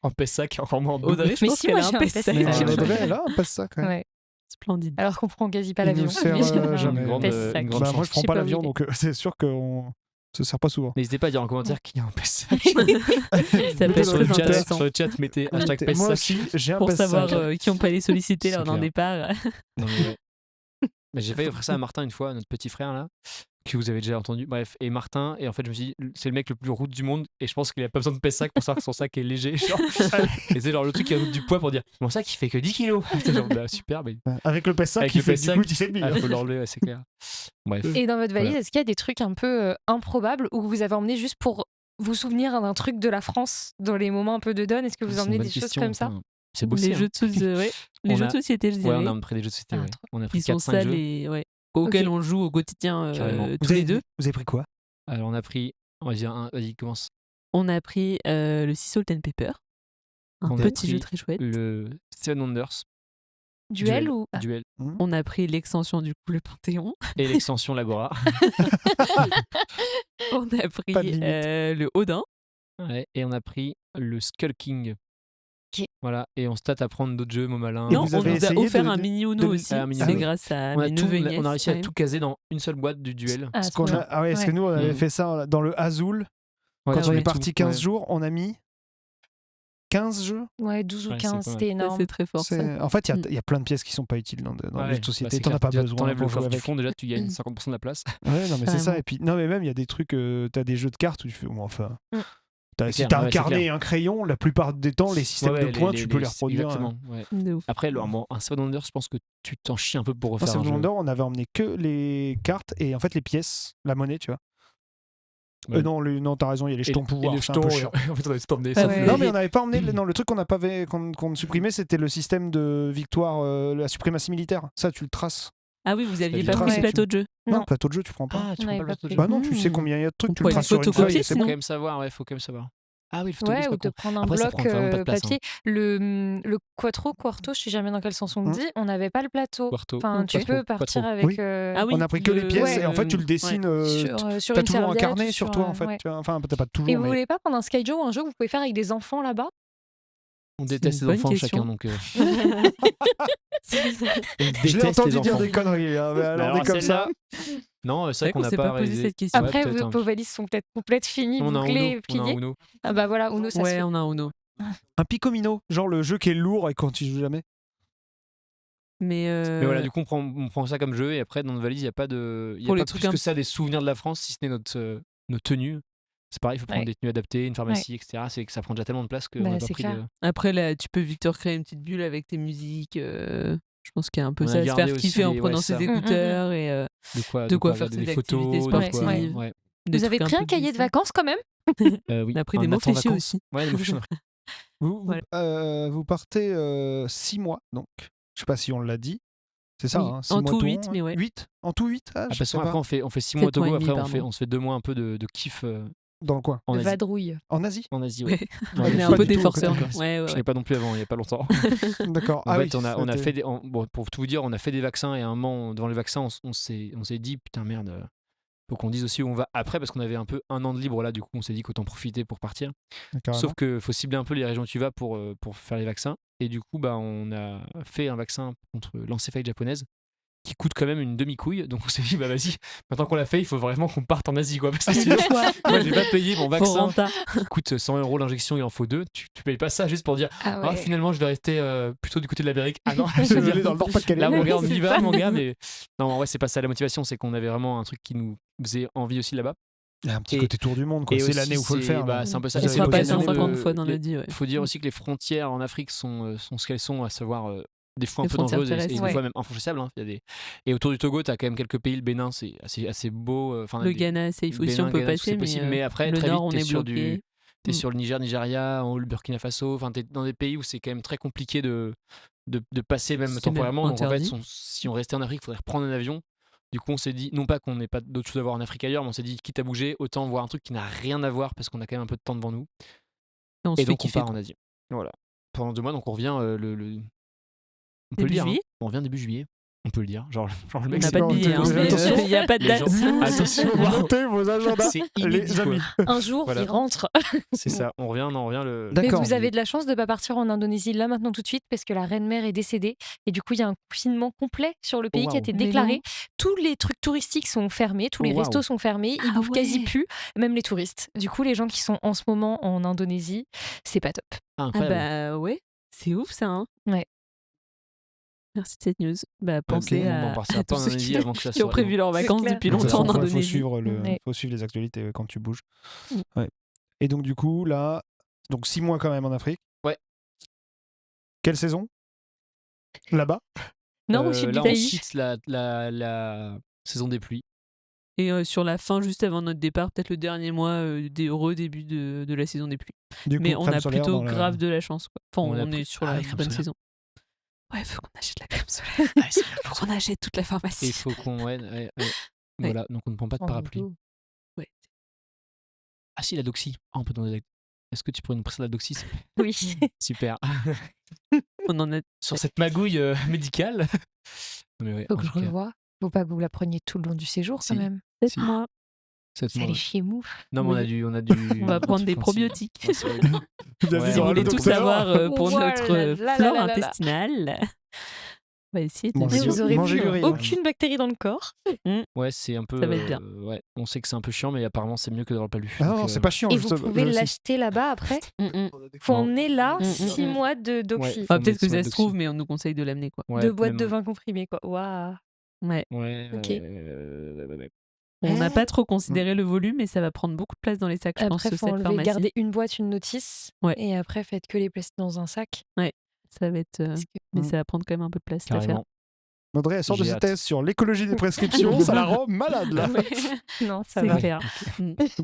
un pèse-sac, encore moins en double. Audrey, je Mais pense si, qu'elle moi, a j'ai un un pèse-sac. Mais pèse-sac. Audrey, elle a un passe-sac. Ouais. Ouais. Splendide. Alors qu'on prend quasi pas Il l'avion. nous sert, Mais j'ai un jamais. Une grande, pèse-sac. une grande Bah, chance. moi, je prends Je sais pas pas où l'avion, il est. donc c'est sûr qu'on se sert pas souvent. N'hésitez pas à dire en commentaire qu'il y a un pèse-sac. Ça peut être sur, le très chat, intéressant. sur le chat, mettez hashtag Moi pèse-sac. aussi, j'ai un Pour passe-sac. savoir qui n'ont pas les solliciter C'est lors d'un clair. départ. Non, mais ouais. Mais j'ai failli offrir ça à Martin une fois, notre petit frère là, que vous avez déjà entendu. Bref, et Martin, et en fait, je me suis dit, c'est le mec le plus route du monde, et je pense qu'il a pas besoin de pèse-sac pour savoir que son sac est léger. Genre. Et c'est genre le truc qui ajoute du poids pour dire, mon sac il fait que 10 kilos. C'est genre, bah, super, mais Avec le passe-sac, Avec il le fait passe-sac, du coup 17 000. faut l'enlever, ouais, c'est clair. Bref. Et dans votre valise, Voilà. est-ce qu'il y a des trucs un peu improbables où vous avez emmené juste pour vous souvenir d'un truc de la France dans les moments un peu de donne? Est-ce que vous C'est une emmenez bonne des choses question, comme ça? enfin, c'est bossé. Les hein. jeux de société, ouais. Les On jeux a- de société, je Ouais, dirais. on a pris des jeux de société. Ah, Ouais. trop. On a pris Qui sont 4-5 ça, jeux. auxquels Ok. on joue au quotidien Carrément. tous les deux. Vous avez pris quoi? Alors on a pris, on va dire, vas-y, commence. On a pris le Sea Salt and Pepper. Un On a petit jeu pris très chouette. Le Seven Wonders. Duel ou ah, Duel. On a pris l'extension du coup, le Panthéon. Et l'extension l'Agora. On a pris Pas de limite. le Odin. Ouais, et on a pris le Skull King. Ok. Voilà, et on se tâte à prendre d'autres jeux, Momalin. Et Non, vous on avez nous a essayé offert de- un mini de- Uno aussi. Ah, un mini C'est Uno. grâce à On a, mes tout, neveux et nièces. on a réussi à ouais. tout caser dans une seule boîte du duel. Ah, Parce trop qu'on a- bien. Ah ouais, parce que Ouais. nous, on avait Mm. fait ça dans le Azul. Ouais, Quand on ouais, est parti tout, 15 ouais. jours, on a mis 15 jeux. Ouais, 12 ou Ouais, c'est 15, pas mal. c'était Ça, énorme. C'est très fort ça. En fait, Mm. il y a plein de pièces qui sont pas utiles dans Ouais, les jeux de société. bah, c'est T'en as clair. pas Déjà, besoin T'enlèves le pour jouer coffre du avec. fond, déjà tu gagnes Mm. 50% de la place. Ouais, non, mais c'est ça. Carrément. Et puis, non, mais même, il y a des trucs. T'as des jeux de cartes où tu fais. Bon, enfin. Mm. Si clair, t'as un ouais, c'est carnet clair. et un crayon, la plupart des temps, les systèmes Ouais, de points, tu peux les les- reproduire. Exactement. Ouais. De ouf. Après, un Seven Wonders, je pense que tu t'en chies un peu pour Dans refaire un Seven jeu. Wonders, on avait emmené que les cartes et en fait les pièces, la monnaie, tu vois. Ouais. Non, t'as raison, il y a les jetons pouvoir. et les c'est un peu jetons, chiant. en fait, on avait tout emmené. Ah sauf ouais. le- Non, mais on n'avait pas emmené. Non, le truc qu'on supprimait, c'était le système de victoire, la suprématie militaire. Ça, tu le traces. Ah oui, vous aviez C'est-à-dire pas pris Ouais. le plateau de jeu. Non, Non. le plateau de jeu, tu prends pas. Ah, tu On prends avait pas le pas plateau de pris. jeu. Bah non, tu sais combien il y a de trucs, On tu peut le traces sur une photocopier, feuille et c'est Faut bon. quand même savoir, ouais, faut quand même savoir. Ah oui, le photocopie, Ouais, c'est ou pas de con. prendre un Après, ça bloc prend vraiment pas de place, papier. Le quattro, quarto, je sais jamais dans quel sens on le Hmm. dit, on n'avait pas le plateau. Quarto. Enfin, tu Quattro, peux partir quattro. avec Oui. Ah oui, On a pris que les pièces ouais, et en fait, tu le dessines. sur T'as une toujours un serviette carnet ou sur toi, en fait. ouais. Tu vois. Enfin, t'as pas toujours. Et vous mais- voulez pas prendre un Skyjo ou un jeu que vous pouvez faire avec des enfants là-bas? On C'est déteste une les bonne enfants question. chacun, donc Je l'ai entendu dire des conneries, hein, mais alors des comme ça. Non, c'est vrai C'est vrai qu'on qu'on n'a s'est pas pas posé réalisé. cette question. Ouais, Après, peut-être vos valises sont peut-être complètes, finies, on a un bouclées, Uno, on a un pliées. Uno. Ah bah voilà, Uno, ça se Ouais, fait. on a un Uno. Un Picomino, genre le jeu qui est lourd et quand tu joues jamais. Mais Mais voilà, du coup, on prend ça comme jeu et après, dans notre valise, il n'y a pas, Pour les plus trucs que un- ça des souvenirs de la France, si ce n'est nos tenues. C'est pareil, il faut prendre Ouais. des tenues adaptées, une pharmacie, etc. C'est que ça prend déjà tellement de place qu'on Bah, n'a pas c'est pris clair. de. Après, là, tu peux vite te recréer une petite bulle avec tes musiques. Je pense qu'il y a un peu On a ça à se gardé faire aussi kiffer en les- prenant ouais, ses ça. écouteurs et De quoi faire regarder ses des activités photos, de quoi. sportives. Ouais. des Vous avez trucs pris un peu cahier de glissés. vacances quand même? Oui. On a pris Un des mots Nathan fléchés vacances. aussi. Ouais, des mots fléchés. Vous partez 6 mois, donc. Je sais pas si on l'a dit. C'est ça, Oui, hein, 6 en mois tout, tout 8, rond, mais ouais. 8 En tout 8 Ah, je parce sais qu'après, pas. on fait 6 mois au 7 mois Togo, et demi, après, pardon. on se fait 2 mois un peu de kiff Dans le coin. en De Asie. vadrouille. En Asie En Asie, Ouais. ouais. On En est Asie, un pas peu du tout des au forceurs. côté. Ouais, Je ouais, connais ouais. pas non plus avant, il y a pas longtemps. D'accord. En Ah fait, oui, on a c'était- fait bon, pour tout vous dire, on a fait des vaccins et à un moment, devant les vaccins, on s'est dit, putain, merde, faut qu'on dise aussi où on va après, parce qu'on avait un peu un an de libre là, du coup, on s'est dit qu'autant profiter pour partir. carrément. Sauf qu'il faut cibler un peu les régions où tu vas pour faire les vaccins. Et du coup, bah, on a fait un vaccin contre l'encéphalite japonaise qui coûte quand même une demi-couille. Donc on s'est dit, bah vas-y, maintenant qu'on l'a fait, il faut vraiment qu'on parte en Asie, quoi. Parce que sinon, moi, j'ai pas payé mon Faut vaccin renta. qui coûte 100 € l'injection, il en faut 2. Tu payes pas ça juste pour dire, Ah ah, ouais. finalement, je vais rester plutôt du côté de l'Amérique. Ah non, Je je veux vais aller dire, dans le Nord-Pas-de-Calais. là, mon gars, on C'est y va, ça. mon gars, mais non, ouais, c'est pas ça la motivation, c'est qu'on avait vraiment un truc qui nous faisait envie aussi là-bas. Il y a un petit Et- côté tour du monde, quoi. Et C'est aussi, l'année où il faut le faire. bah, là. c'est un peu ça. Vous Et avez c'est On sera passé l'occasion 150 de- fois dans notre vie. Ouais. Il faut dire aussi que les frontières en Afrique sont ce qu'elles sont, à savoir des fois un Les peu frontières dangereuses et terrestres. des Ouais. fois même infranchissables. Hein. Et autour du Togo, tu as quand même quelques pays. Le Bénin, c'est assez beau. Enfin, Le des- Ghana, safe aussi, Bénin, on peut Ghana, passer, c'est possible, mais mais après, le très nord, vite, on t'es est sur bloqué. T'es sur le Niger, Nigeria, en haut, le Burkina Faso. Enfin, t'es dans des pays où c'est quand même très compliqué de passer même C'est temporairement. même Donc en fait, interdit. si on restait en Afrique, il faudrait reprendre un avion. Du coup, on s'est dit, non pas qu'on n'ait pas d'autres choses à voir en Afrique ailleurs, mais on s'est dit, quitte à bouger, autant voir un truc qui n'a rien à voir parce qu'on a quand même un peu de temps devant nous. Et on se Et fait donc on kiffer. part en Asie. Voilà. Pendant 2 mois, donc on revient on peut Début le dire. juillet. On revient début juillet. On peut le dire. Genre le On mec, n'a c'est- pas de billet, hein, mais Attention. il n'y a pas de Les date. gens- Attention, Notez vos agendas, c'est les inédit, quoi. amis. Un jour, Voilà. il rentre. C'est ça. On revient le. Mais D'accord. vous avez de la chance de ne pas partir en Indonésie là maintenant tout de suite parce que la reine-mère est décédée et du coup il y a un confinement complet sur le pays qui a waouh. été Mais déclaré. non. Tous les trucs touristiques sont fermés, tous les Oh, waouh. restos sont fermés, ils Ah bouffent quasi ouais. plus, même les touristes. Du coup les gens qui sont en ce moment en Indonésie, c'est pas top. Ah, Ah incroyable. bah ouais, c'est ouf ça. Hein. Ouais. Merci de cette news. Bah, pensez bon, à, on partira à pas tous en ceux Indonésie qui, avant que ça qui ont soit- prévu leurs C'est vacances clair. depuis De toute longtemps en façon, faut Indonésie. suivre Ouais. faut suivre les actualités quand tu bouges. Mm. Ouais. Et donc du coup là, donc 6 mois quand même en Afrique. Ouais. Quelle saison là-bas? Nord ou sud du là, on pays quitte la saison des pluies. Et sur la fin, juste avant notre départ, peut-être le dernier mois des heureux débuts de la saison des pluies. Du coup, Mais on crème a solaire plutôt dans la- grave de la chance. Quoi. Enfin, On a on est sur Ah la ouais, crème bonne solaire. saison. Ouais, faut qu'on achète la crème solaire. Ah, c'est bien. Faut qu'on achète toute la Et pharmacie. il faut qu'on. Ouais. Voilà, donc on ne prend pas de En parapluie. dos. Ouais. Ah si, la doxy. Ah, on peut demander. Est-ce que tu pourrais nous presser la doxy? Oui. Super. On en a. Sur cette magouille médicale. Non, mais ouais, Faut en que je tout cas, revoie. Faut pas que vous la preniez tout le long du séjour Si. quand même. Peut-être Si. moi. cette Ça moi, les ouais. chiemous. Non, mais Oui. on a dû. On va prendre des Fancy. probiotiques. Ouais, c'est horrible. Bienvenue Ouais, Si sur vous Allo voulez tout Docteur. savoir pour Voilà, notre là, là, flore là, là, là. intestinale, on va essayer de Mangez Mais du- vous aurez mangez plus du riz, hein. aucune bactérie dans le corps. Ouais, c'est un peu. Ça va être bien. Ouais, on sait que c'est un peu chiant, mais apparemment c'est mieux que d'avoir pas lu. Ah Donc, non, c'est pas chiant. Et vous juste- pouvez je sais. l'acheter là-bas après. Mm, mm. Faut Non. emmener là Mm, mm, 6 mm. mois de doxy. Ouais. Enfin, Faut peut-être que mettre ça sur se trouve, Doxy. mais on nous conseille de l'amener. Quoi. Ouais, De boîtes même- de vin comprimé quoi. Waouh. Ouais. Ouais. Ok. ouais. On n'a pas trop considéré le volume, mais ça va prendre beaucoup de place dans les sacs, je pense, Après, faut cette enlever, pharmacie. garder une boîte, une notice. Ouais. Et après, faites que les placer dans un sac. Ça va être. Parce que- Mais Mm. ça va prendre quand même un peu de place cette affaire. Carrément. Audrey, elle sort de J'ai ses hâte. thèses sur l'écologie des prescriptions, ça la rend malade là. Non, ça C'est va. clair. Vous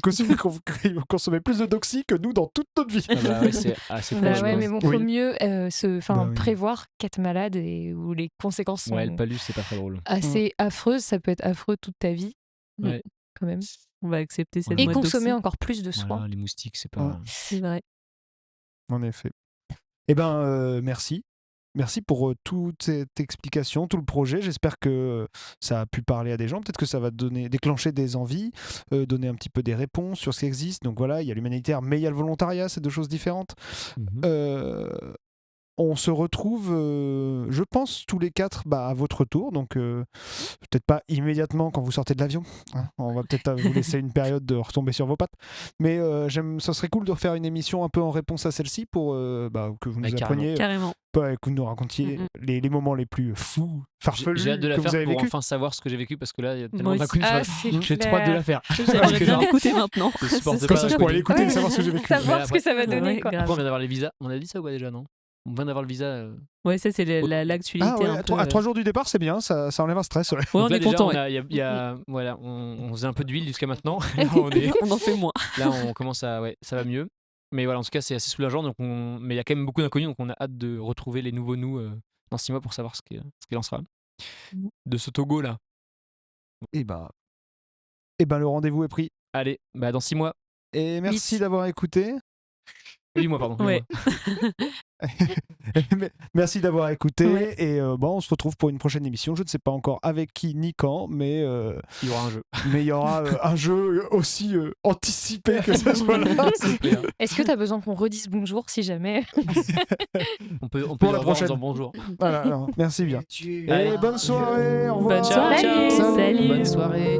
consommez plus de doxy que nous dans toute notre vie. Ah bah ouais, c'est assez Bah proche, ouais, je mais pense. bon, faut Oui. mieux Bah oui. prévoir qu'être malade et où les conséquences sont Ouais, le palus, c'est pas très drôle. assez affreuses. Ça peut être affreux toute ta vie, Ouais. quand même. On va accepter cette Ouais. Et mode consommer d'oxy. encore plus de soins. Voilà, les moustiques, c'est pas. C'est vrai. En effet. Eh ben, merci. Merci pour toute cette explication, tout le projet. J'espère que ça a pu parler à des gens. Peut-être que ça va déclencher des envies, donner un petit peu des réponses sur ce qui existe. Donc voilà, il y a l'humanitaire, mais il y a le volontariat, c'est deux choses différentes. Mhm. on se retrouve, je pense, tous les 4 à votre tour. Donc, peut-être pas immédiatement quand vous sortez de l'avion. Hein. On va peut-être vous laisser une période de retomber sur vos pattes. Mais ça serait cool de refaire une émission un peu en réponse à celle-ci pour que vous nous carrément. appreniez, Carrément. que vous nous racontiez les moments les plus fous, farfelus J'ai hâte de la que vous faire avez pour vécu. enfin savoir ce que j'ai vécu parce que là, il y a tellement Moi d'inconnus. Ah, sur c'est la- J'ai trop hâte de la faire. J'aimerais bien l'écouter maintenant. Je supporte Ce pas Comme ça, serait je la pourrais folie. l'écouter et savoir ce que j'ai vécu. Savoir Mais ce que ça va donner. Ouais, quoi. grave. Après, on vient d'avoir les visas. On a dit ça ou pas déjà, non? On vient d'avoir le visa. Ouais, ça, c'est l'actualité. Ah ouais, un peu, à 3 jours du départ, c'est bien, ça enlève un stress. Ouais. Ouais, Donc on là, est déjà, content. on ouais. a- il y a- voilà, on faisait un peu d'huile jusqu'à maintenant. Là, On en fait moins. on commence à. Ouais, ça va mieux. Mais voilà, en tout cas, c'est assez soulageant. Mais il y a quand même beaucoup d'inconnus, donc on a hâte de retrouver les nouveaux nous dans 6 mois pour savoir ce qu'il en sera. De ce Togo là. Et ben, le rendez-vous est pris. Allez, dans 6 mois. Et merci Vite. d'avoir écouté. 8 mois, pardon. 8 Ouais. mois. Merci d'avoir écouté. Ouais. Et on se retrouve pour une prochaine émission. Je ne sais pas encore avec qui ni quand, mais Il y aura un jeu. il y aura un jeu aussi anticipé que ce soit là. Est-ce que tu as besoin qu'on redise bonjour si jamais On peut Pour la le revoir en prochaine. disant bonjour. Voilà, alors, merci bien. Tu Et bonne soirée. Au revoir. Bonne soirée. Salut. Salut. Bonne soirée.